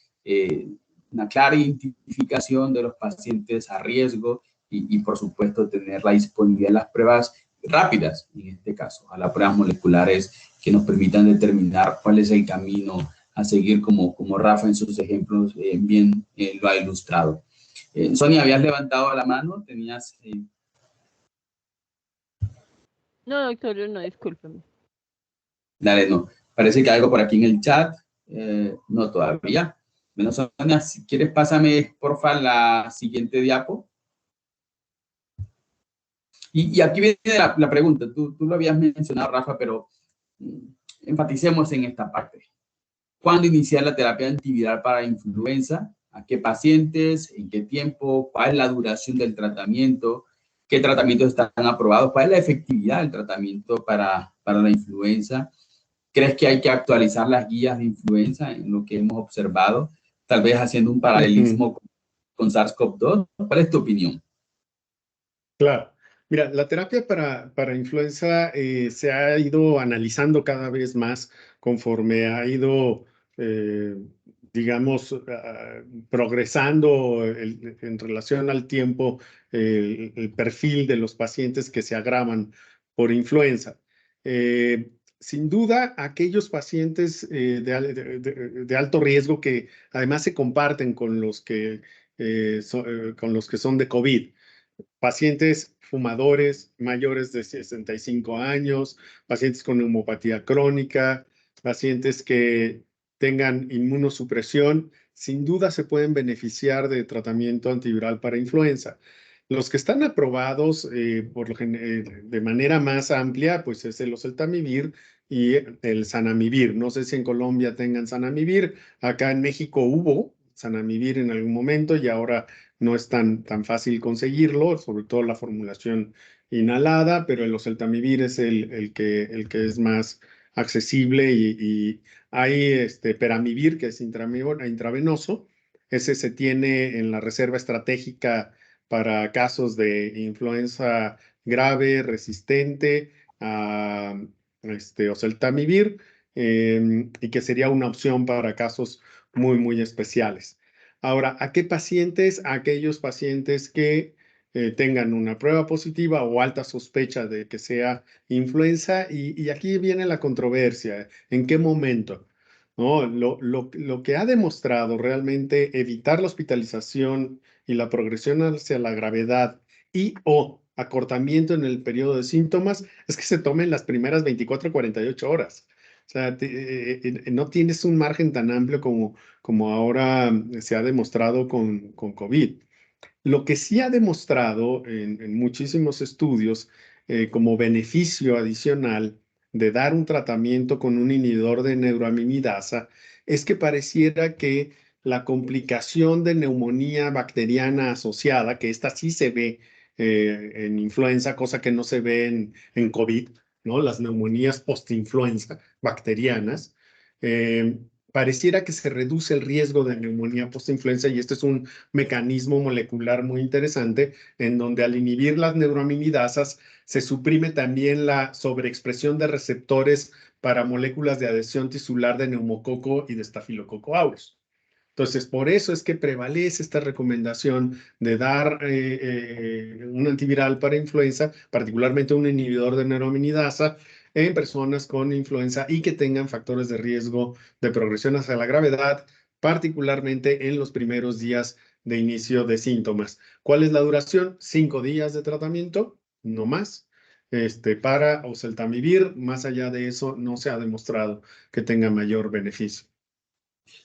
una clara identificación de los pacientes a riesgo y por supuesto tener la disponibilidad de las pruebas rápidas, en este caso, a las pruebas moleculares que nos permitan determinar cuál es el camino a seguir, como Rafa en sus ejemplos bien lo ha ilustrado. Sonia, habías levantado la mano, tenías... No, doctor, no, discúlpeme. Dale, no. Parece que hay algo por aquí en el chat. No, todavía. Bueno, Sonia, si quieres, pásame, porfa, la siguiente diapo. Y aquí viene la pregunta. Tú lo habías mencionado, Rafa, pero enfaticemos en esta parte. ¿Cuándo iniciar la terapia antiviral para influenza? ¿A qué pacientes? ¿En qué tiempo? ¿Cuál es la duración del tratamiento? ¿Qué tratamientos están aprobados? ¿Cuál es la efectividad del tratamiento para la influenza? ¿Crees que hay que actualizar las guías de influenza en lo que hemos observado? Tal vez haciendo un paralelismo con SARS-CoV-2. ¿Cuál es tu opinión? Claro. Mira, la terapia para influenza se ha ido analizando cada vez más conforme ha ido, digamos, progresando en relación al tiempo el perfil de los pacientes que se agravan por influenza. Sin duda, aquellos pacientes de alto riesgo que además se comparten con los que son de COVID. Pacientes fumadores mayores de 65 años, pacientes con neumopatía crónica, pacientes que tengan inmunosupresión, sin duda se pueden beneficiar de tratamiento antiviral para influenza. Los que están aprobados de manera más amplia, pues es el oseltamivir y el zanamivir. No sé si en Colombia tengan zanamivir. Acá en México hubo zanamivir en algún momento y ahora no es tan fácil conseguirlo, sobre todo la formulación inhalada, pero el oseltamivir es el que es más accesible y hay peramivir, que es intravenoso. Ese se tiene en la reserva estratégica para casos de influenza grave, resistente a oseltamivir, y que sería una opción para casos muy, muy especiales. Ahora, ¿a qué pacientes? A aquellos pacientes que tengan una prueba positiva o alta sospecha de que sea influenza. Y aquí viene la controversia. ¿En qué momento? ¿No? Lo que ha demostrado realmente evitar la hospitalización y la progresión hacia la gravedad y o acortamiento en el periodo de síntomas es que se tomen las primeras 24 a 48 horas. O sea, no tienes un margen tan amplio como ahora se ha demostrado con COVID. Lo que sí ha demostrado en muchísimos estudios como beneficio adicional de dar un tratamiento con un inhibidor de neuroaminidasa es que pareciera que la complicación de neumonía bacteriana asociada, que esta sí se ve en influenza, cosa que no se ve en COVID, ¿no? Las neumonías postinfluenza bacterianas, pareciera que se reduce el riesgo de neumonía postinfluenza y este es un mecanismo molecular muy interesante en donde al inhibir las neuroaminidasas se suprime también la sobreexpresión de receptores para moléculas de adhesión tisular de neumococo y de estafilococo aureus. Entonces, por eso es que prevalece esta recomendación de dar un antiviral para influenza, particularmente un inhibidor de neuraminidasa, en personas con influenza y que tengan factores de riesgo de progresión hacia la gravedad, particularmente en los primeros días de inicio de síntomas. ¿Cuál es la duración? 5 días de tratamiento, no más. Para oseltamivir, más allá de eso, no se ha demostrado que tenga mayor beneficio.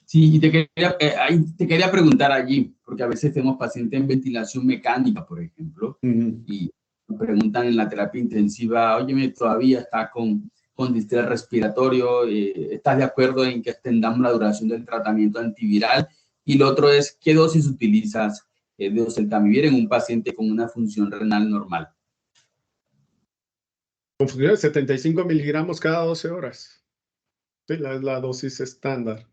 Sí, y ahí te quería preguntar allí, porque a veces tenemos pacientes en ventilación mecánica, por ejemplo, y me preguntan en la terapia intensiva, oye, todavía está con distrés respiratorio, ¿estás de acuerdo en que extendamos la duración del tratamiento antiviral? Y lo otro es, ¿qué dosis utilizas de oseltamivir en un paciente con una función renal normal? Confundir 75 miligramos cada 12 horas. Sí, la dosis estándar.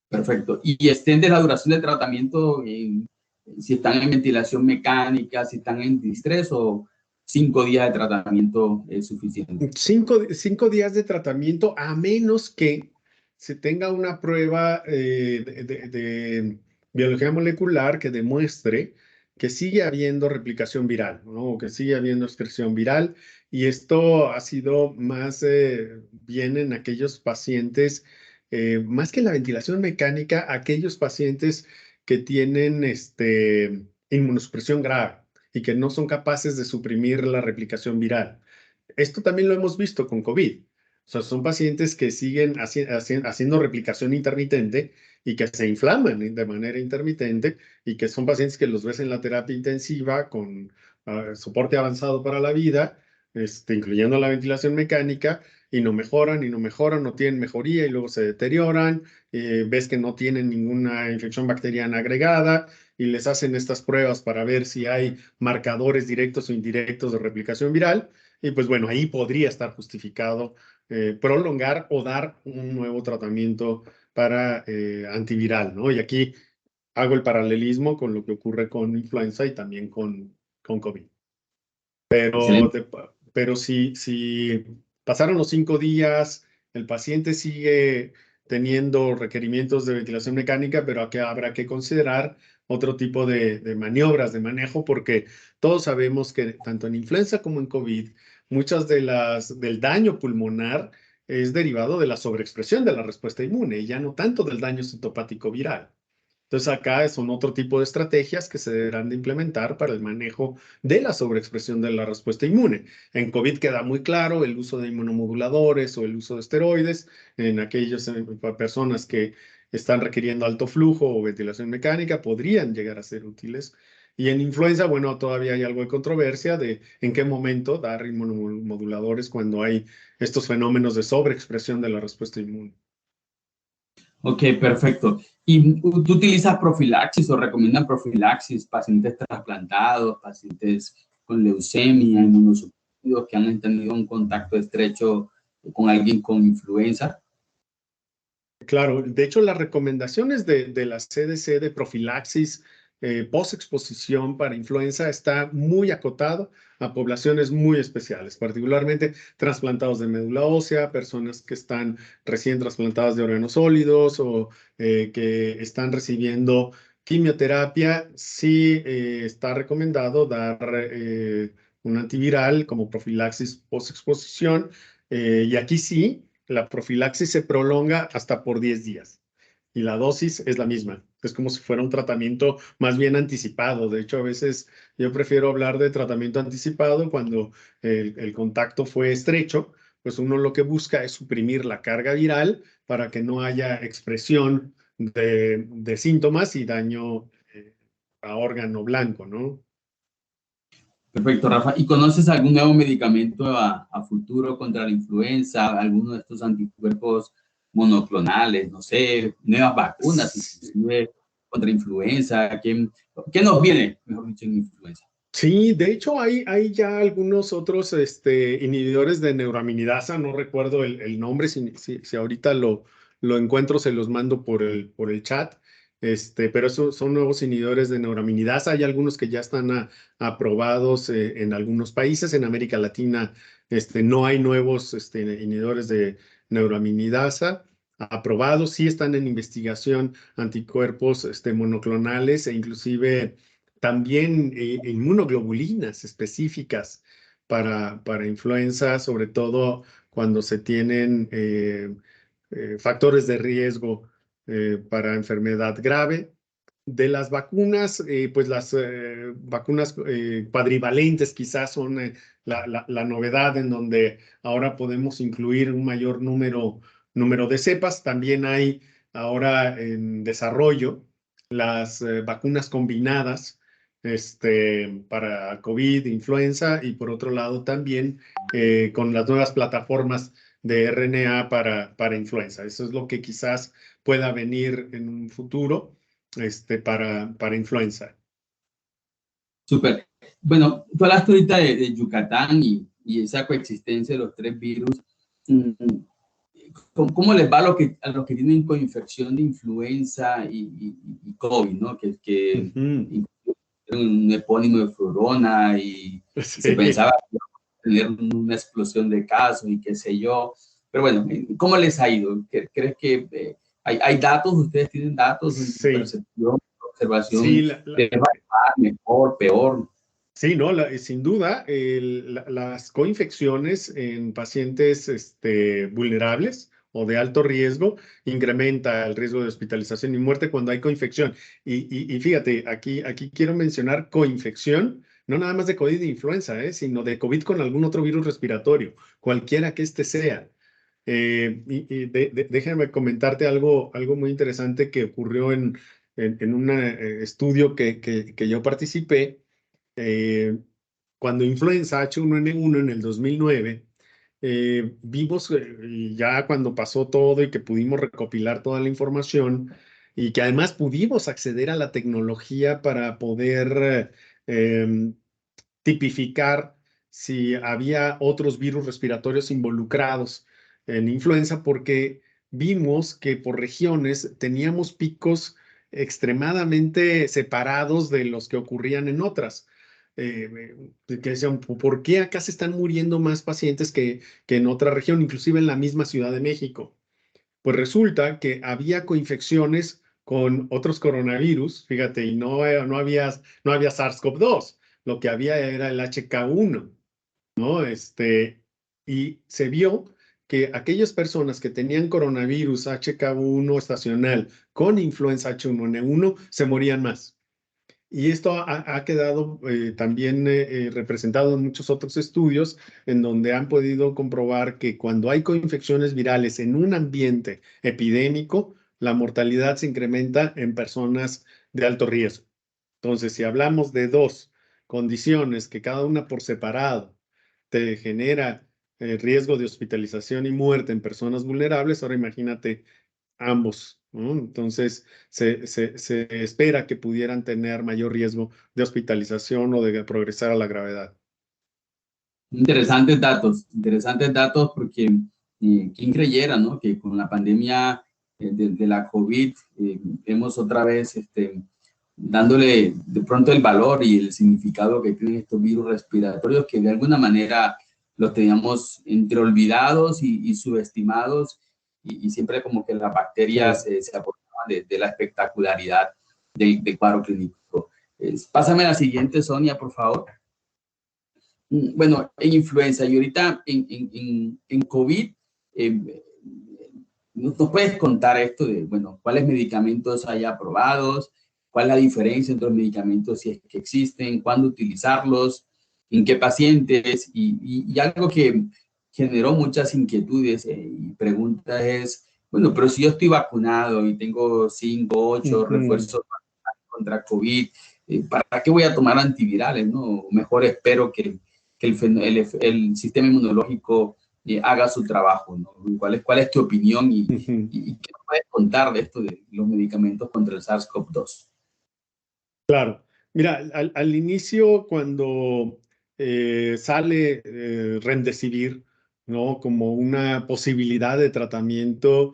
Perfecto. ¿Y extiende la duración del tratamiento si están en ventilación mecánica, si están en distrés, o 5 días de tratamiento es suficiente? 5 días de tratamiento, a menos que se tenga una prueba de biología molecular que demuestre que sigue habiendo replicación viral, ¿no? O que sigue habiendo excreción viral. Y esto ha sido más bien en aquellos pacientes, más que la ventilación mecánica, aquellos pacientes que tienen inmunosupresión grave y que no son capaces de suprimir la replicación viral. Esto también lo hemos visto con COVID. O sea, son pacientes que siguen haciendo replicación intermitente y que se inflaman de manera intermitente, y que son pacientes que los ves en la terapia intensiva con soporte avanzado para la vida, incluyendo la ventilación mecánica, y no mejoran, y no mejoran, no tienen mejoría y luego se deterioran. Ves que no tienen ninguna infección bacteriana agregada y les hacen estas pruebas para ver si hay marcadores directos o indirectos de replicación viral. Y pues bueno, ahí podría estar justificado prolongar o dar un nuevo tratamiento para antiviral, ¿no? Y aquí hago el paralelismo con lo que ocurre con influenza y también con COVID. Pero, Excelente. pero si pasaron los 5 días, el paciente sigue teniendo requerimientos de ventilación mecánica, pero aquí habrá que considerar otro tipo de maniobras de manejo, porque todos sabemos que tanto en influenza como en COVID, muchas del daño pulmonar es derivado de la sobreexpresión de la respuesta inmune y ya no tanto del daño citopático viral. Entonces acá son otro tipo de estrategias que se deberán de implementar para el manejo de la sobreexpresión de la respuesta inmune. En COVID queda muy claro el uso de inmunomoduladores o el uso de esteroides en aquellas personas que están requiriendo alto flujo o ventilación mecánica, podrían llegar a ser útiles. Y en influenza, bueno, todavía hay algo de controversia de en qué momento dar inmunomoduladores cuando hay estos fenómenos de sobreexpresión de la respuesta inmune. Ok, perfecto. ¿Y tú utilizas profilaxis o recomiendan profilaxis pacientes trasplantados, pacientes con leucemia, inmunosuprimidos que han tenido un contacto estrecho con alguien con influenza? Claro, de hecho, las recomendaciones de la CDC de profilaxis post-exposición para influenza está muy acotado a poblaciones muy especiales, particularmente trasplantados de médula ósea, personas que están recién trasplantadas de órganos sólidos o que están recibiendo quimioterapia. Sí, está recomendado dar un antiviral como profilaxis post-exposición, y aquí sí la profilaxis se prolonga hasta por 10 días y la dosis es la misma. Es como si fuera un tratamiento más bien anticipado. De hecho, a veces yo prefiero hablar de tratamiento anticipado cuando el contacto fue estrecho, pues uno lo que busca es suprimir la carga viral para que no haya expresión de síntomas y daño a órgano blanco, ¿no? Perfecto, Rafa. ¿Y conoces algún nuevo medicamento a futuro contra la influenza? ¿Alguno de estos anticuerpos monoclonales? No sé, nuevas vacunas, inclusive contra influenza. ¿Qué nos viene, mejor dicho, en influenza? Sí, de hecho hay ya algunos otros inhibidores de neuraminidasa, no recuerdo el nombre, si ahorita lo encuentro se los mando por el chat, pero son nuevos inhibidores de neuraminidasa. Hay algunos que ya están aprobados en algunos países. En América Latina no hay nuevos inhibidores de neuraminidasa aprobados. Sí están en investigación anticuerpos monoclonales e inclusive también inmunoglobulinas específicas para influenza, sobre todo cuando se tienen factores de riesgo para enfermedad grave. De las vacunas, pues las vacunas cuadrivalentes quizás son la novedad, en donde ahora podemos incluir un mayor número de cepas. También hay ahora en desarrollo las vacunas combinadas para COVID, influenza, y por otro lado también con las nuevas plataformas de RNA para influenza. Eso es lo que quizás pueda venir en un futuro para influenza. Súper. Bueno, tú hablaste ahorita de Yucatán y esa coexistencia de los tres virus. Mm, ¿Cómo les va a los que tienen coinfección de influenza y COVID, ¿no? Que Ujú. un epónimo de Florona y se Sí. pensaba que iba a tener una explosión de casos y qué sé yo. Pero bueno, ¿cómo les ha ido? ¿Crees que hay datos? ¿Ustedes tienen datos en Sí, percepción, sí, observación? ¿Les va a ir mejor, peor? sí, no, sin duda, las coinfecciones en pacientes vulnerables o de alto riesgo incrementa el riesgo de hospitalización y muerte cuando hay coinfección. Y fíjate, aquí quiero mencionar coinfección, no nada más de COVID e influenza, sino de COVID con algún otro virus respiratorio, cualquiera que este sea. Déjame comentarte algo muy interesante que ocurrió en un estudio que yo participé. eh, Cuando influenza H1N1 en el 2009, vimos, y ya cuando pasó todo y que pudimos recopilar toda la información y que además pudimos acceder a la tecnología para poder tipificar si había otros virus respiratorios involucrados en influenza, porque vimos que por regiones teníamos picos extremadamente separados de los que ocurrían en otras. Que decían, ¿por qué acá se están muriendo más pacientes que en otra región, inclusive en la misma Ciudad de México? Pues resulta que había coinfecciones con otros coronavirus, fíjate, y no había SARS-CoV-2, lo que había era el HK1, ¿no? Y se vio que aquellas personas que tenían coronavirus HK1 estacional con influenza H1N1 se morían más. Y esto ha quedado también representado en muchos otros estudios en donde han podido comprobar que cuando hay coinfecciones virales en un ambiente epidémico, la mortalidad se incrementa en personas de alto riesgo. Entonces, si hablamos de dos condiciones que cada una por separado te genera riesgo de hospitalización y muerte en personas vulnerables, ahora imagínate ambos, ¿no? Entonces, se espera que pudieran tener mayor riesgo de hospitalización o de progresar a la gravedad. Interesantes datos porque quién creyera, ¿no? Que con la pandemia de la COVID hemos otra vez dándole de pronto el valor y el significado que tienen estos virus respiratorios que de alguna manera los teníamos entre olvidados y subestimados y siempre como que las bacterias Sí. se aportaban de la espectacularidad del cuadro clínico. Pásame la siguiente, Sonia, por favor. Bueno, en influenza y ahorita en COVID, ¿nos puedes contar esto de, bueno, cuáles medicamentos hay aprobados, cuál es la diferencia entre los medicamentos si es que existen, cuándo utilizarlos, en qué pacientes? Y algo que generó muchas inquietudes y preguntas es, bueno, pero si yo estoy vacunado y tengo 5, 8 Ujú. refuerzos contra COVID, ¿para qué voy a tomar antivirales, no? Mejor espero que el sistema inmunológico haga su trabajo, ¿no? ¿Cuál es tu opinión Ujú. y qué nos puedes contar de esto de los medicamentos contra el SARS-CoV-2? Claro. Mira, al inicio, cuando sale Remdesivir, ¿no? Como una posibilidad de tratamiento,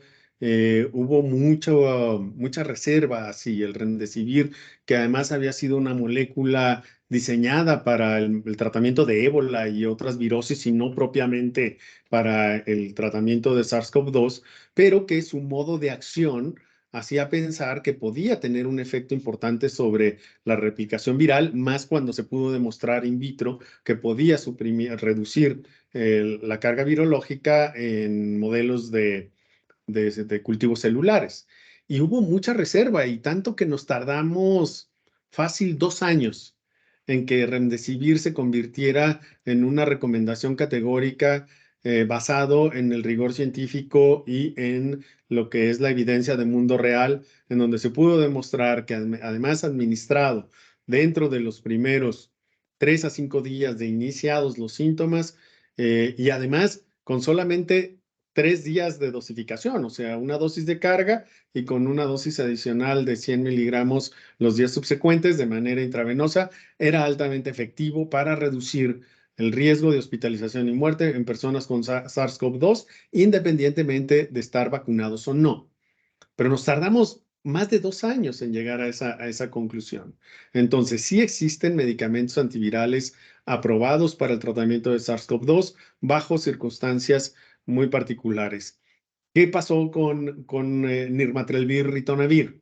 hubo mucha reserva hacia el Remdesivir, que además había sido una molécula diseñada para el tratamiento de ébola y otras virosis y no propiamente para el tratamiento de SARS-CoV-2, pero que su modo de acción hacía pensar que podía tener un efecto importante sobre la replicación viral, más cuando se pudo demostrar in vitro que podía reducir la carga virológica en modelos de cultivos celulares. Y hubo mucha reserva y tanto que nos tardamos fácil 2 años en que Remdesivir se convirtiera en una recomendación categórica basado en el rigor científico y en lo que es la evidencia de mundo real, en donde se pudo demostrar que además administrado dentro de los primeros 3 a 5 días de iniciados los síntomas, y además con solamente 3 días de dosificación, o sea, una dosis de carga y con una dosis adicional de 100 miligramos los días subsecuentes de manera intravenosa, era altamente efectivo para reducir el riesgo de hospitalización y muerte en personas con SARS-CoV-2, independientemente de estar vacunados o no. Pero nos tardamos más de 2 años en llegar a esa conclusión. Entonces, sí existen medicamentos antivirales aprobados para el tratamiento de SARS-CoV-2 bajo circunstancias muy particulares. ¿Qué pasó con nirmatrelvir ritonavir?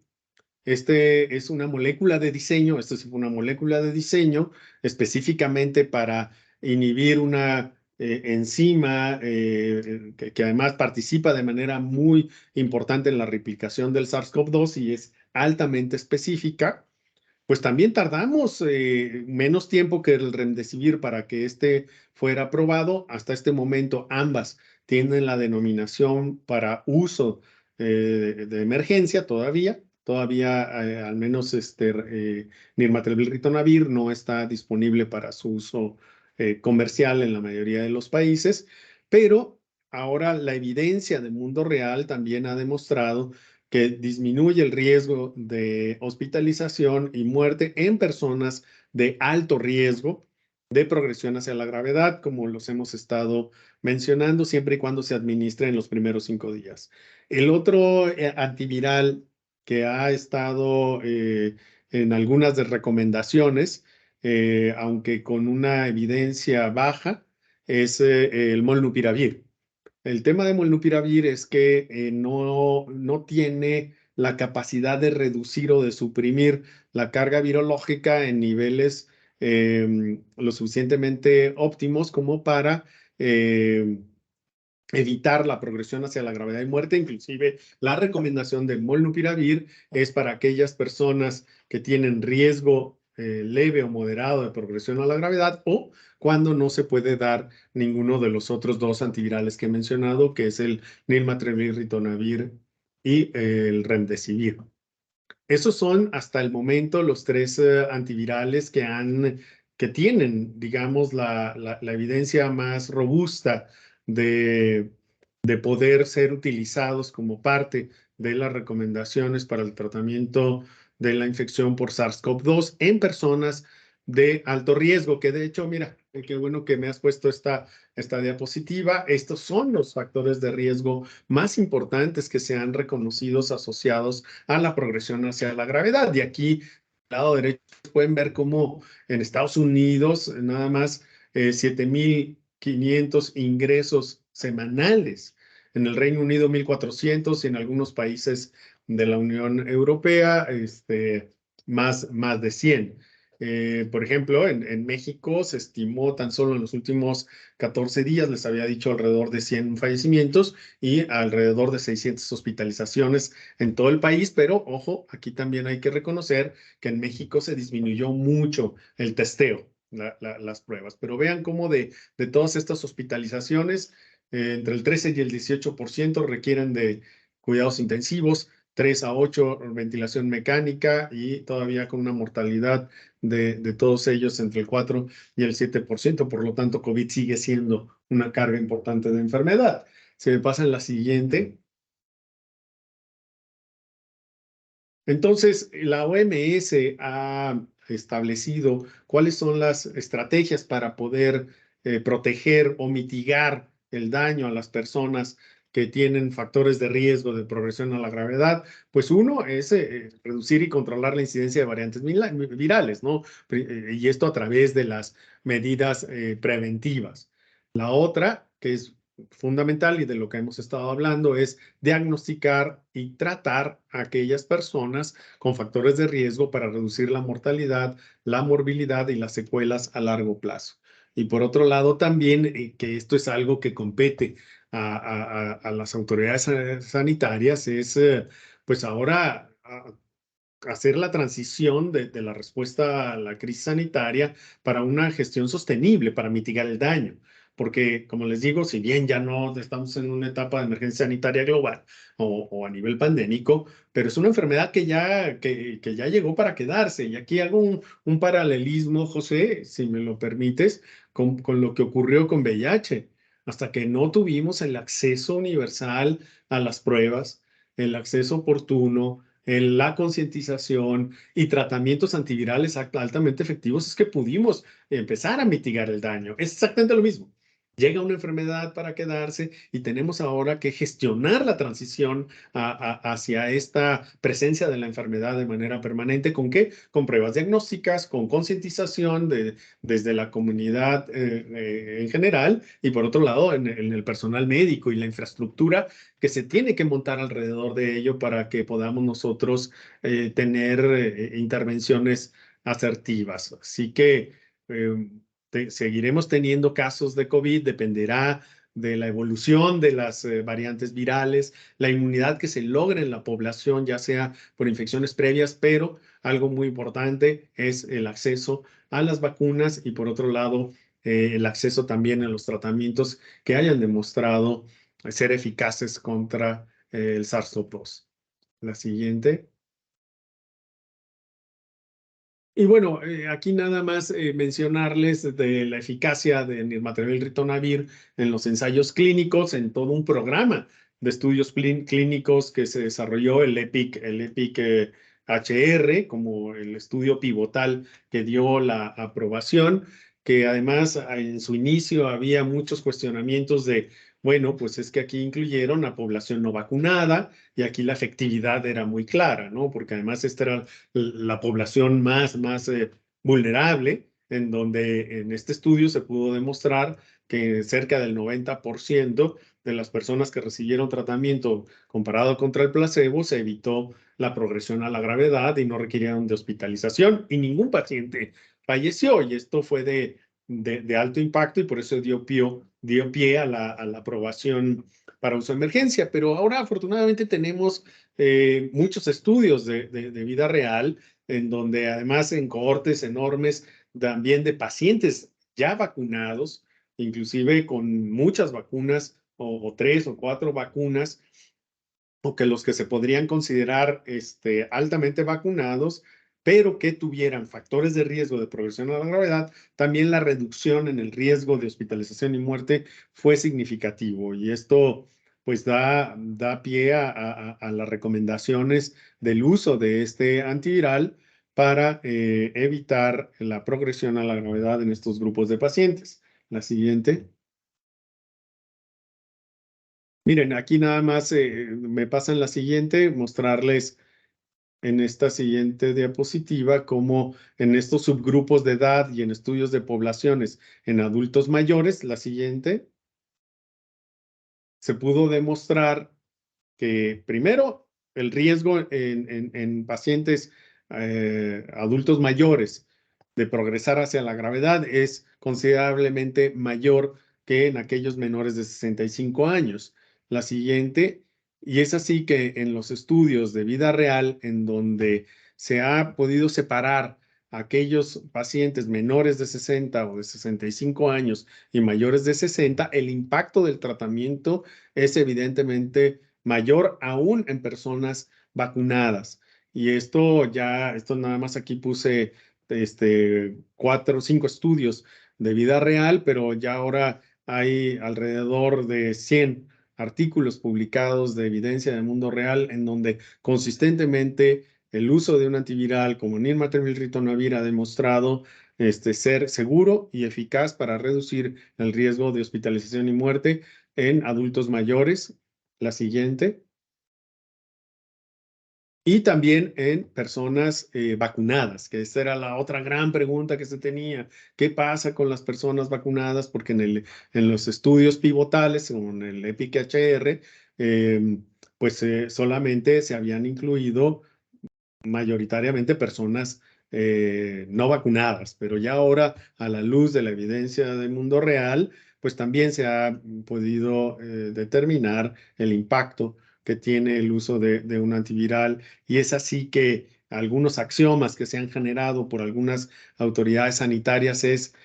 Este es una molécula de diseño, esto es una molécula de diseño específicamente para inhibir una enzima que además participa de manera muy importante en la replicación del SARS-CoV-2 y es altamente específica. Pues también tardamos menos tiempo que el remdesivir para que este fuera aprobado. Hasta este momento ambas tienen la denominación para uso de emergencia todavía. Todavía al menos nirmatrelvir ritonavir no está disponible para su uso comercial en la mayoría de los países, pero ahora la evidencia del mundo real también ha demostrado que disminuye el riesgo de hospitalización y muerte en personas de alto riesgo de progresión hacia la gravedad, como los hemos estado mencionando, siempre y cuando se administre en los primeros 5 días. El otro antiviral que ha estado en algunas de recomendaciones, aunque con una evidencia baja, es el molnupiravir. El tema de molnupiravir es que no tiene la capacidad de reducir o de suprimir la carga virológica en niveles lo suficientemente óptimos como para evitar la progresión hacia la gravedad y muerte. Inclusive la recomendación del molnupiravir es para aquellas personas que tienen riesgo leve o moderado de progresión a la gravedad o cuando no se puede dar ninguno de los otros 2 antivirales que he mencionado, que es el nirmatrelvir ritonavir y el remdesivir. Esos son hasta el momento los 3 antivirales que tienen, digamos, la evidencia más robusta de, de poder ser utilizados como parte de las recomendaciones para el tratamiento de la infección por SARS-CoV-2 en personas de alto riesgo, que de hecho, mira, qué bueno que me has puesto esta diapositiva. Estos son los factores de riesgo más importantes que se han reconocido asociados a la progresión hacia la gravedad. Y aquí, al lado derecho, pueden ver cómo en Estados Unidos nada más 7,500 ingresos semanales. En el Reino Unido, 1,400 y en algunos países de la Unión Europea, más de 100. Por ejemplo, en México se estimó tan solo en los últimos 14 días, les había dicho, alrededor de 100 fallecimientos y alrededor de 600 hospitalizaciones en todo el país, pero ojo, aquí también hay que reconocer que en México se disminuyó mucho el testeo, las pruebas, pero vean cómo de todas estas hospitalizaciones, entre el 13 y el 18% requieren de cuidados intensivos, 3 a 8 ventilación mecánica y todavía con una mortalidad de todos ellos entre el 4 y el 7%. Por lo tanto, COVID sigue siendo una carga importante de enfermedad. Se me pasa en la siguiente. Entonces, la OMS ha establecido cuáles son las estrategias para poder proteger o mitigar el daño a las personas que tienen factores de riesgo de progresión a la gravedad. Pues uno es reducir y controlar la incidencia de variantes virales, ¿no? Y esto a través de las medidas preventivas. La otra, que es fundamental y de lo que hemos estado hablando, es diagnosticar y tratar a aquellas personas con factores de riesgo para reducir la mortalidad, la morbilidad y las secuelas a largo plazo. Y por otro lado también, que esto es algo que compete a las autoridades sanitarias, es pues ahora hacer la transición de la respuesta a la crisis sanitaria para una gestión sostenible, para mitigar el daño. porque, como les digo, si bien ya no estamos en una etapa de emergencia sanitaria global o a nivel pandémico, pero es una enfermedad que ya llegó para quedarse. Y aquí hago un paralelismo, José, si me lo permites, con lo que ocurrió con VIH. Hasta que no tuvimos el acceso universal a las pruebas, el acceso oportuno, en la concientización y tratamientos antivirales altamente efectivos, es que pudimos empezar a mitigar el daño. Es exactamente lo mismo. Llega una enfermedad para quedarse y tenemos ahora que gestionar la transición hacia esta presencia de la enfermedad de manera permanente. ¿Con qué? Con pruebas diagnósticas, con concientización desde la comunidad en general y por otro lado en el personal médico y la infraestructura que se tiene que montar alrededor de ello para que podamos nosotros tener intervenciones asertivas. Así que seguiremos teniendo casos de COVID, dependerá de la evolución de las variantes virales, la inmunidad que se logre en la población, ya sea por infecciones previas, pero algo muy importante es el acceso a las vacunas y por otro lado el acceso también a los tratamientos que hayan demostrado ser eficaces contra el SARS-CoV-2. La siguiente. Y bueno, aquí nada más mencionarles de la eficacia de nirmatrelvir ritonavir en los ensayos clínicos, en todo un programa de estudios clínicos que se desarrolló el EPIC HR, como el estudio pivotal que dio la aprobación, que además en su inicio había muchos cuestionamientos de, bueno, pues es que aquí incluyeron a población no vacunada y aquí la efectividad era muy clara, ¿no? Porque además esta era la población más vulnerable, en donde en este estudio se pudo demostrar que cerca del 90% de las personas que recibieron tratamiento comparado contra el placebo se evitó la progresión a la gravedad y no requirieron de hospitalización y ningún paciente falleció. Y esto fue de alto impacto y por eso dio pie a la aprobación para uso de emergencia. Pero ahora afortunadamente tenemos muchos estudios de vida real, en donde además en cohortes enormes también de pacientes ya vacunados, inclusive con muchas vacunas o 3 o 4 vacunas, o que los que se podrían considerar altamente vacunados, pero que tuvieran factores de riesgo de progresión a la gravedad, también la reducción en el riesgo de hospitalización y muerte fue significativo. Y esto pues da pie a las recomendaciones del uso de este antiviral para evitar la progresión a la gravedad en estos grupos de pacientes. La siguiente. Miren, aquí nada más me pasan la siguiente, mostrarles en esta siguiente diapositiva cómo en estos subgrupos de edad y en estudios de poblaciones en adultos mayores, la siguiente, se pudo demostrar que primero el riesgo en pacientes adultos mayores de progresar hacia la gravedad es considerablemente mayor que en aquellos menores de 65 años. La siguiente, y es así que en los estudios de vida real, en donde se ha podido separar aquellos pacientes menores de 60 o de 65 años y mayores de 60, el impacto del tratamiento es evidentemente mayor aún en personas vacunadas. Y esto nada más aquí puse 4 o 5 estudios de vida real, pero ya ahora hay alrededor de 100 artículos publicados de evidencia del mundo real en donde consistentemente el uso de un antiviral como nirmatrelvir ritonavir ha demostrado ser seguro y eficaz para reducir el riesgo de hospitalización y muerte en adultos mayores. La siguiente. Y también en personas vacunadas, que esta era la otra gran pregunta que se tenía. ¿Qué pasa con las personas vacunadas? Porque en los estudios pivotales, como en el EPIC-HR, pues solamente se habían incluido mayoritariamente personas no vacunadas, pero ya ahora a la luz de la evidencia del mundo real, pues también se ha podido determinar el impacto que tiene el uso de un antiviral y es así que algunos axiomas que se han generado por algunas autoridades sanitarias es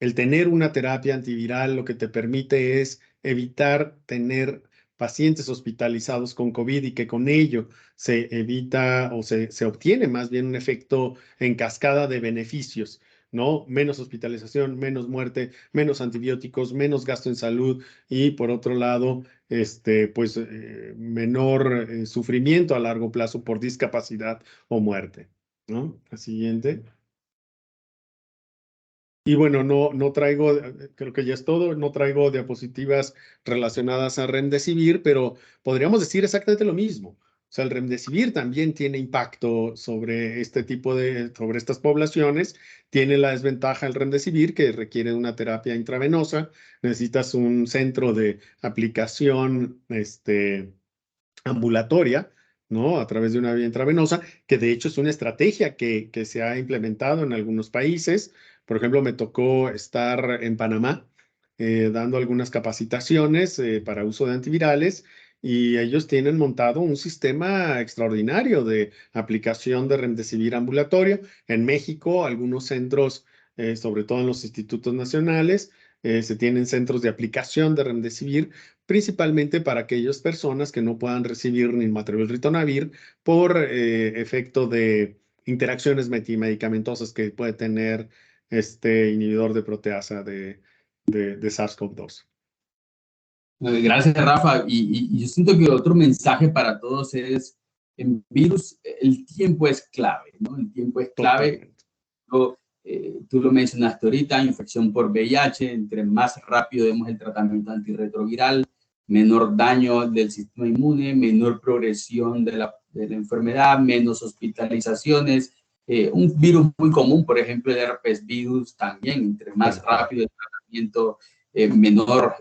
El tener una terapia antiviral lo que te permite es evitar tener pacientes hospitalizados con COVID y que con ello se evita o se obtiene más bien un efecto en cascada de beneficios, ¿no? Menos hospitalización, menos muerte, menos antibióticos, menos gasto en salud y por otro lado, pues menor sufrimiento a largo plazo por discapacidad o muerte, ¿no? La siguiente. Y bueno, no traigo, creo que ya es todo, no traigo diapositivas relacionadas a Remdesivir, pero podríamos decir exactamente lo mismo. O sea, el Remdesivir también tiene impacto sobre sobre estas poblaciones. Tiene la desventaja el Remdesivir que requiere una terapia intravenosa. Necesitas un centro de aplicación, ambulatoria, ¿no? A través de una vía intravenosa, que de hecho es una estrategia que se ha implementado en algunos países. Por ejemplo, me tocó estar en Panamá dando algunas capacitaciones para uso de antivirales y ellos tienen montado un sistema extraordinario de aplicación de remdesivir ambulatorio. En México, algunos centros, sobre todo en los institutos nacionales, se tienen centros de aplicación de remdesivir principalmente para aquellas personas que no puedan recibir ni material ritonavir por efecto de interacciones medicamentosas que puede tener este inhibidor de proteasa de SARS-CoV-2. Gracias, Rafa. Y yo siento que otro mensaje para todos es, en virus, el tiempo es clave, ¿no? El tiempo es clave. Tú lo mencionaste ahorita, infección por VIH, entre más rápido demos el tratamiento antirretroviral, menor daño del sistema inmune, menor progresión de la enfermedad, menos hospitalizaciones. Un virus muy común, por ejemplo, el herpes virus, también, entre más rápido el tratamiento, menor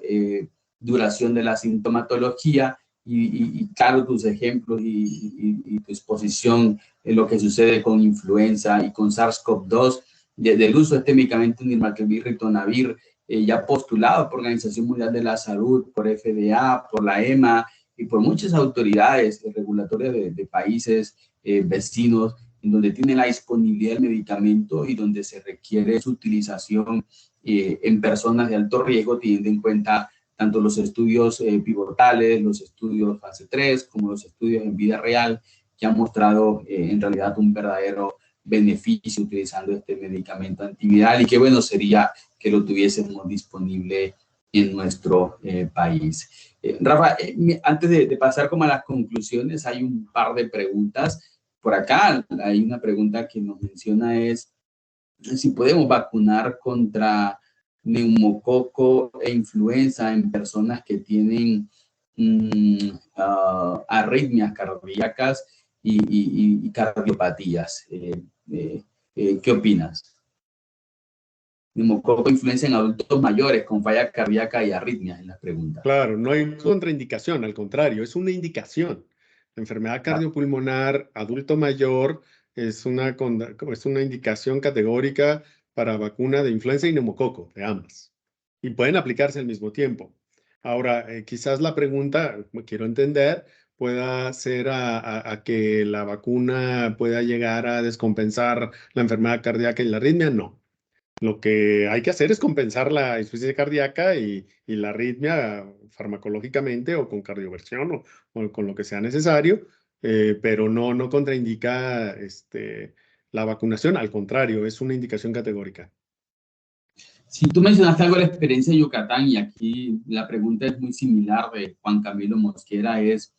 duración de la sintomatología. Y claro, tus ejemplos y tu exposición en lo que sucede con influenza y con SARS-CoV-2, del uso de este medicamento nirmatrelvir ritonavir, ya postulado por la Organización Mundial de la Salud, por FDA, por la EMA y por muchas autoridades regulatorias de países vecinos, en donde tiene la disponibilidad del medicamento y donde se requiere su utilización en personas de alto riesgo, teniendo en cuenta tanto los estudios pivotales, los estudios fase 3, como los estudios en vida real, que han mostrado en realidad un verdadero beneficio utilizando este medicamento antiviral y qué bueno sería que lo tuviésemos disponible en nuestro país. Rafa, antes de pasar como a las conclusiones, hay un par de preguntas. Por acá hay una pregunta que nos menciona es si podemos vacunar contra neumococo e influenza en personas que tienen arritmias cardíacas y cardiopatías. ¿Qué opinas? Neumococo influenza en adultos mayores con falla cardíaca y arritmias en las preguntas. Claro, no hay contraindicación, al contrario, es una indicación. La enfermedad cardiopulmonar adulto mayor es una indicación categórica para vacuna de influenza y neumococo, de ambas. Y pueden aplicarse al mismo tiempo. Ahora, quizás la pregunta, quiero entender, pueda ser a que la vacuna pueda llegar a descompensar la enfermedad cardíaca y la arritmia. No. Lo que hay que hacer es compensar la insuficiencia cardíaca y la arritmia farmacológicamente o con cardioversión o con lo que sea necesario, pero no contraindica la vacunación, al contrario, es una indicación categórica. Si tú mencionaste algo de la experiencia de Yucatán y aquí la pregunta es muy similar de Juan Camilo Mosquera, es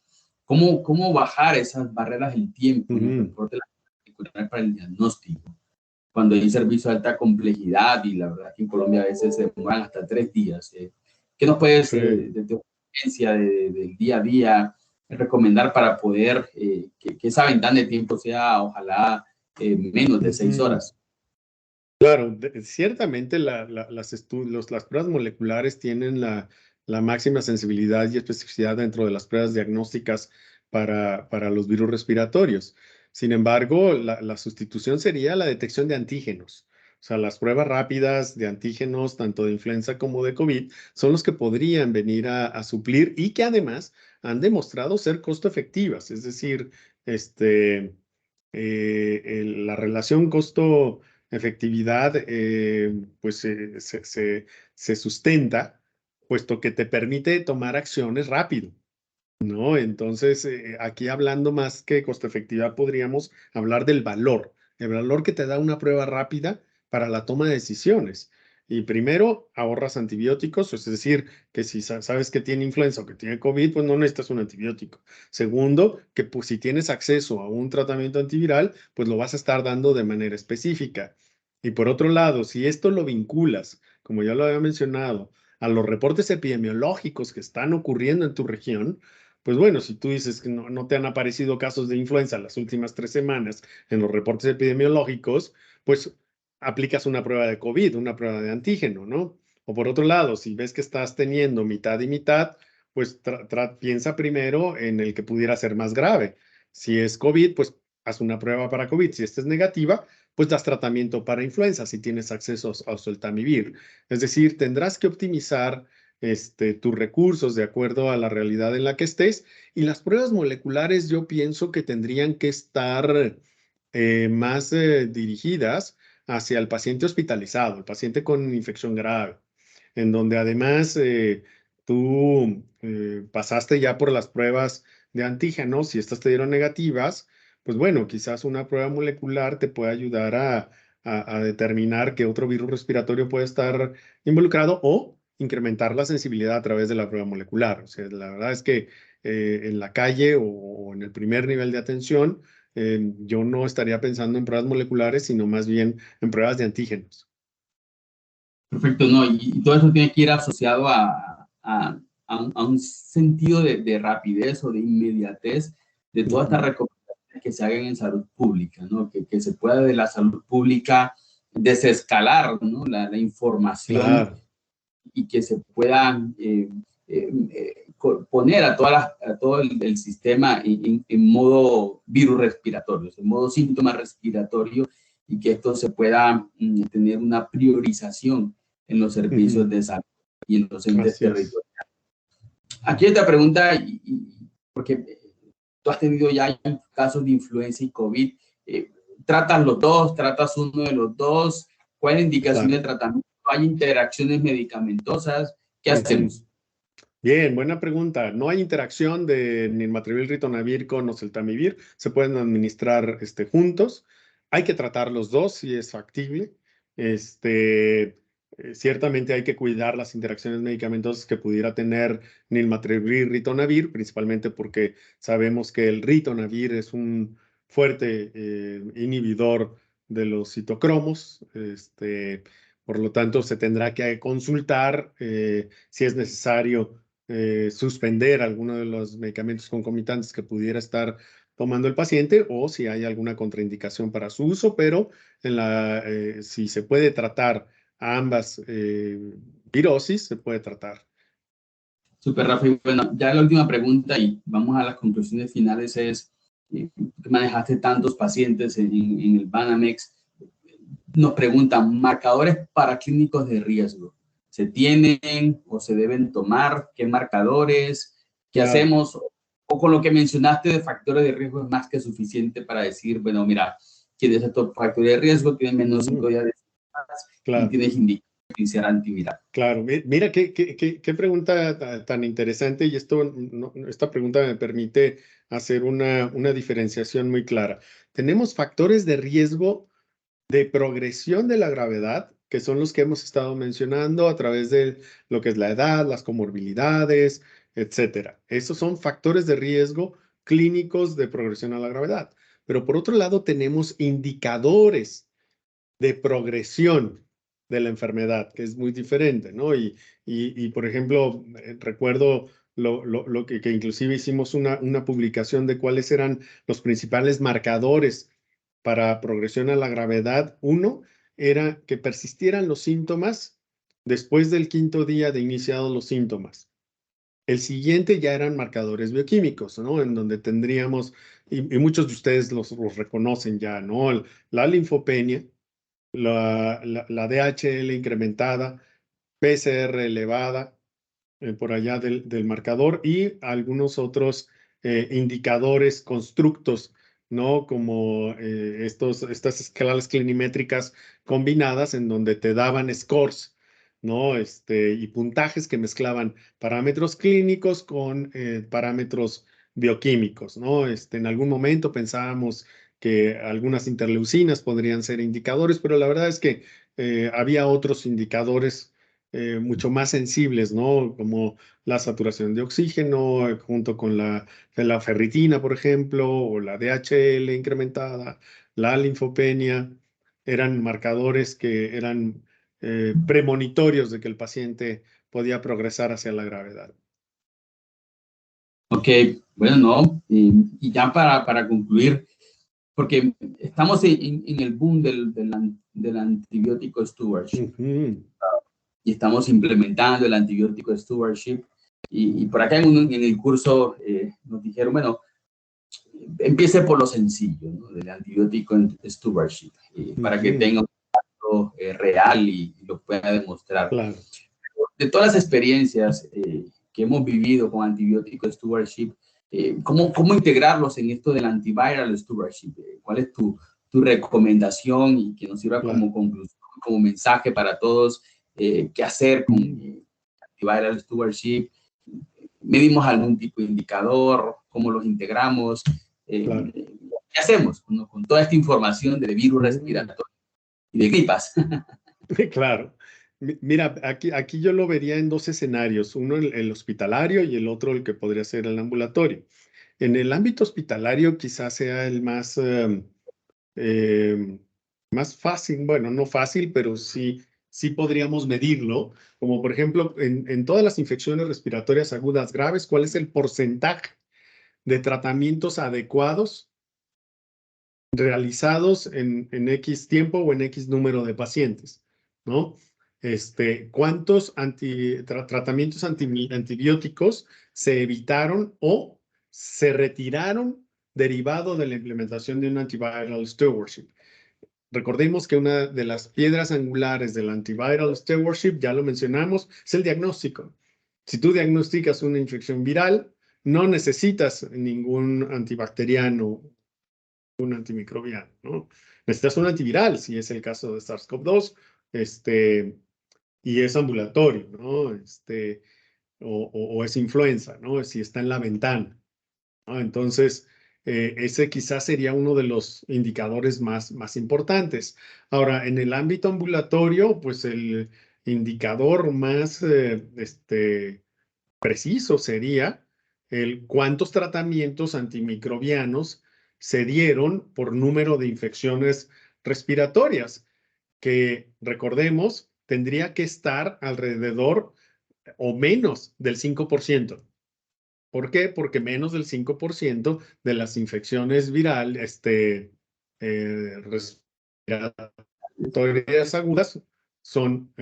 ¿cómo bajar esas barreras del tiempo en el reporte para el diagnóstico? Cuando hay servicio de alta complejidad y la verdad que en Colombia a veces se demoran hasta 3 días. ¿Qué nos puedes, de tu experiencia del día a día, recomendar para poder que esa ventana de tiempo sea ojalá menos de 6 horas? Claro, ciertamente las pruebas moleculares tienen la máxima sensibilidad y especificidad dentro de las pruebas diagnósticas para los virus respiratorios. Sin embargo, la sustitución sería la detección de antígenos. O sea, las pruebas rápidas de antígenos, tanto de influenza como de COVID, son los que podrían venir a suplir y que además han demostrado ser costo efectivas. Es decir, la relación costo efectividad pues se sustenta, puesto que te permite tomar acciones rápido, ¿no? Entonces, aquí hablando más que costo efectividad, podríamos hablar del valor, el valor que te da una prueba rápida para la toma de decisiones. Y primero, ahorras antibióticos, es decir, que si sabes que tiene influenza o que tiene COVID, pues no necesitas un antibiótico. Segundo, que pues, si tienes acceso a un tratamiento antiviral, pues lo vas a estar dando de manera específica. Y por otro lado, si esto lo vinculas, como ya lo había mencionado, a los reportes epidemiológicos que están ocurriendo en tu región, pues bueno, si tú dices que no te han aparecido casos de influenza las últimas 3 semanas en los reportes epidemiológicos, pues aplicas una prueba de COVID, una prueba de antígeno, ¿no? O por otro lado, si ves que estás teniendo mitad y mitad, pues piensa primero en el que pudiera ser más grave. Si es COVID, pues haz una prueba para COVID. Si esta es negativa, pues das tratamiento para influenza si tienes acceso a oseltamivir. Es decir, tendrás que optimizar tus recursos de acuerdo a la realidad en la que estés. Y las pruebas moleculares yo pienso que tendrían que estar más dirigidas hacia el paciente hospitalizado, el paciente con infección grave, en donde además tú pasaste ya por las pruebas de antígenos, si estas te dieron negativas, pues bueno, quizás una prueba molecular te puede ayudar a determinar qué otro virus respiratorio puede estar involucrado o incrementar la sensibilidad a través de la prueba molecular. O sea, la verdad es que en la calle o en el primer nivel de atención, yo no estaría pensando en pruebas moleculares, sino más bien en pruebas de antígenos. Perfecto, no, y todo eso tiene que ir asociado a un sentido de rapidez o de inmediatez de todas estas recomendaciones que se hagan en salud pública, ¿no? Que se pueda de la salud pública desescalar, ¿no? La información Claro. y que se pueda poner a todo el sistema en modo virus respiratorio, en modo síntoma respiratorio, y que esto se pueda tener una priorización en los servicios de salud y en los entes territoriales. Aquí esta pregunta, porque tú has tenido ya casos de influenza y COVID, ¿tratas los dos? ¿Tratas uno de los dos? ¿Cuál es la indicación de tratamiento? ¿Hay interacciones medicamentosas? ¿Qué hacemos? Bien, buena pregunta. No hay interacción de nirmatrelvir ritonavir con oseltamivir. Se pueden administrar juntos. Hay que tratar los dos si es factible. Ciertamente hay que cuidar las interacciones medicamentosas que pudiera tener nirmatrelvir ritonavir, principalmente porque sabemos que el ritonavir es un fuerte inhibidor de los citocromos. Por lo tanto, se tendrá que consultar si es necesario suspender alguno de los medicamentos concomitantes que pudiera estar tomando el paciente o si hay alguna contraindicación para su uso, pero si se puede tratar a ambas virosis, se puede tratar. Súper, Rafa. Y bueno, ya la última pregunta y vamos a las conclusiones finales es, que manejaste tantos pacientes en el Banamex, nos preguntan, marcadores paraclínicos de riesgo. ¿Se tienen o se deben tomar? ¿Qué marcadores? ¿Qué hacemos? O con lo que mencionaste de factores de riesgo es más que suficiente para decir, bueno, mira, tienes estos factores de riesgo, tienes menos 5 días de síntomas y tienes indicación de iniciar antiviral. Claro, mira qué pregunta tan interesante y esta pregunta me permite hacer una diferenciación muy clara. Tenemos factores de riesgo de progresión de la gravedad, que son los que hemos estado mencionando a través de lo que es la edad, las comorbilidades, etcétera. Esos son factores de riesgo clínicos de progresión a la gravedad. Pero por otro lado, tenemos indicadores de progresión de la enfermedad, que es muy diferente, ¿no? Y por ejemplo, recuerdo lo que inclusive hicimos una publicación de cuáles eran los principales marcadores para progresión a la gravedad. Uno era que persistieran los síntomas después del 5.º día de iniciados los síntomas. El siguiente ya eran marcadores bioquímicos, ¿no? En donde tendríamos, y muchos de ustedes los reconocen ya, ¿no? La linfopenia, la DHL incrementada, PCR elevada, por allá del marcador y algunos otros indicadores, constructos ¿no? Como estas escalas clinimétricas combinadas en donde te daban scores, ¿no? Y puntajes que mezclaban parámetros clínicos con parámetros bioquímicos, ¿no? En algún momento pensábamos que algunas interleucinas podrían ser indicadores, pero la verdad es que había otros indicadores mucho más sensibles, ¿no? Como la saturación de oxígeno, junto con la ferritina, por ejemplo, o la DHL incrementada, la linfopenia, eran marcadores que eran premonitorios de que el paciente podía progresar hacia la gravedad. Ok, bueno, no, y ya para concluir, porque estamos en el boom del antibiótico stewardship y estamos implementando el antibiótico stewardship y por acá en el curso nos dijeron, bueno, empiece por lo sencillo, ¿no? Del antibiótico stewardship para que tenga un impacto real y lo pueda demostrar. Claro. De todas las experiencias que hemos vivido con antibiótico stewardship, ¿cómo integrarlos en esto del antiviral stewardship? ¿Cuál es tu recomendación y que nos sirva como conclusión, como mensaje para todos? ¿Qué hacer con antiviral stewardship? ¿Medimos algún tipo de indicador? ¿Cómo los integramos? ¿Qué hacemos con toda esta información de virus respiratorios y de gripas? Claro. Mira, aquí yo lo vería en dos escenarios, uno el hospitalario y el otro el que podría ser el ambulatorio. En el ámbito hospitalario quizás sea el más fácil, bueno, no fácil, pero sí podríamos medirlo, como por ejemplo en todas las infecciones respiratorias agudas graves, ¿cuál es el porcentaje de tratamientos adecuados realizados en X tiempo o en X número de pacientes, ¿no? ¿Cuántos tratamientos antibióticos se evitaron o se retiraron derivado de la implementación de un antiviral stewardship? Recordemos que una de las piedras angulares del antiviral stewardship, ya lo mencionamos, es el diagnóstico. Si tú diagnosticas una infección viral, no necesitas ningún antibacteriano, un antimicrobiano, ¿no? Necesitas un antiviral, si es el caso de SARS-CoV-2, y es ambulatorio, ¿no? O es influenza, ¿no? Si está en la ventana, ¿no? Entonces, ese quizás sería uno de los indicadores más importantes. Ahora, en el ámbito ambulatorio, pues el indicador más preciso sería el cuántos tratamientos antimicrobianos se dieron por número de infecciones respiratorias, que recordemos, tendría que estar alrededor o menos del 5%. ¿Por qué? Porque menos del 5% de las infecciones virales, respiratorias agudas son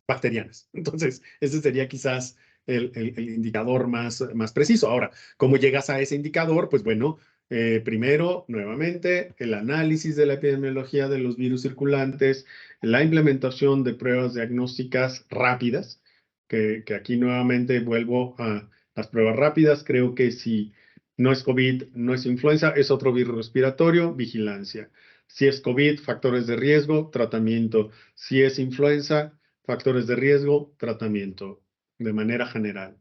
bacterianas. Entonces, ese sería quizás el indicador más preciso. Ahora, ¿cómo llegas a ese indicador? Pues bueno, primero, nuevamente, el análisis de la epidemiología de los virus circulantes, la implementación de pruebas diagnósticas rápidas, que aquí nuevamente vuelvo a las pruebas rápidas. Creo que si no es COVID, no es influenza, es otro virus respiratorio, vigilancia. Si es COVID, factores de riesgo, tratamiento. Si es influenza, factores de riesgo, tratamiento, de manera general.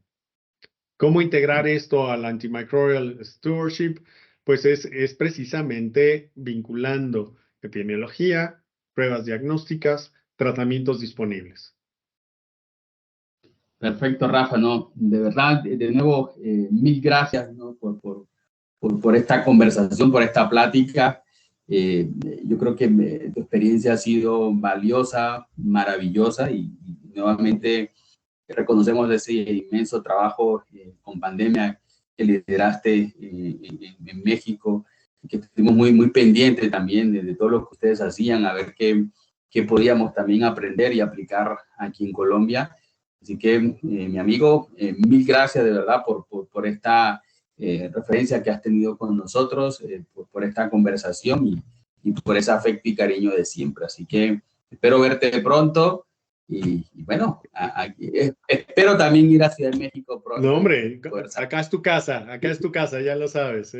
¿Cómo integrar esto al antimicrobial stewardship? Pues es precisamente vinculando epidemiología, pruebas diagnósticas, tratamientos disponibles. Perfecto, Rafa, no, de verdad, de nuevo, mil gracias, ¿no? por esta conversación, por esta plática. Yo creo que tu experiencia ha sido valiosa, maravillosa y nuevamente reconocemos ese inmenso trabajo con pandemia que lideraste en México, que estuvimos muy pendientes también de todo lo que ustedes hacían, a ver qué podíamos también aprender y aplicar aquí en Colombia. Así que, mi amigo, mil gracias de verdad por esta referencia que has tenido con nosotros, por esta conversación y por ese afecto y cariño de siempre. Así que espero verte pronto y bueno, espero también ir a Ciudad de México pronto. No, hombre, acá es tu casa, ya lo sabes.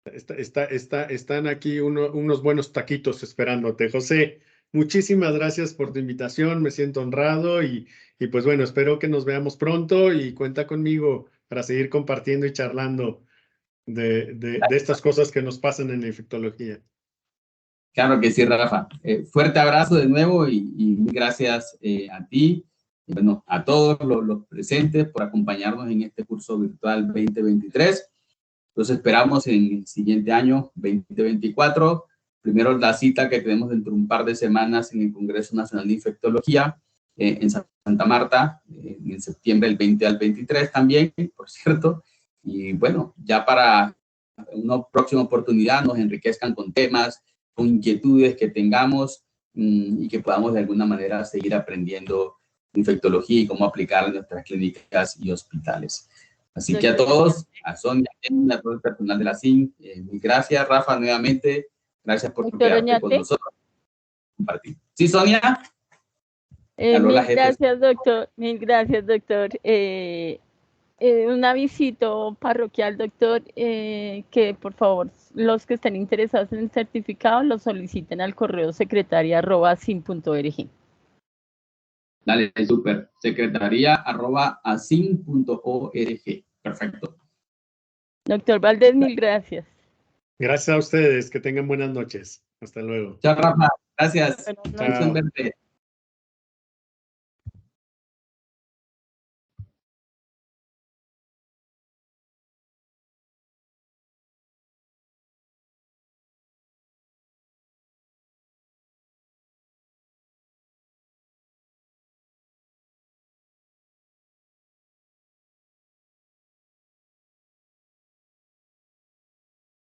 Están aquí unos buenos taquitos esperándote. José, muchísimas gracias por tu invitación, me siento honrado y pues bueno, espero que nos veamos pronto y cuenta conmigo para seguir compartiendo y charlando de estas cosas que nos pasan en la infectología. Claro que sí, Rafa. Fuerte abrazo de nuevo y gracias a ti y bueno, a todos los presentes por acompañarnos en este curso virtual 2023. Los esperamos en el siguiente año, 2024. Primero la cita que tenemos dentro de un par de semanas en el Congreso Nacional de Infectología en Santa Marta, en septiembre del 20 al 23 también, por cierto. Y bueno, ya para una próxima oportunidad nos enriquezcan con temas, con inquietudes que tengamos y que podamos de alguna manera seguir aprendiendo infectología y cómo aplicarla en nuestras clínicas y hospitales. Así que a todos, a Sonia, a todo el personal de la CIN, mil gracias, Rafa, nuevamente, gracias por quedarte con nosotros. Compartir. ¿Sí, Sonia? Mil gracias, doctor. Mil gracias, doctor. Un avisito parroquial, doctor, que por favor los que estén interesados en el certificado lo soliciten al correo secretaria@acin.org. Dale, súper. secretaria@acin.org. Perfecto. Doctor Valdés, mil gracias. Gracias a ustedes, que tengan buenas noches. Hasta luego. Chao, Rafa. Gracias. Buenas noches. Verte.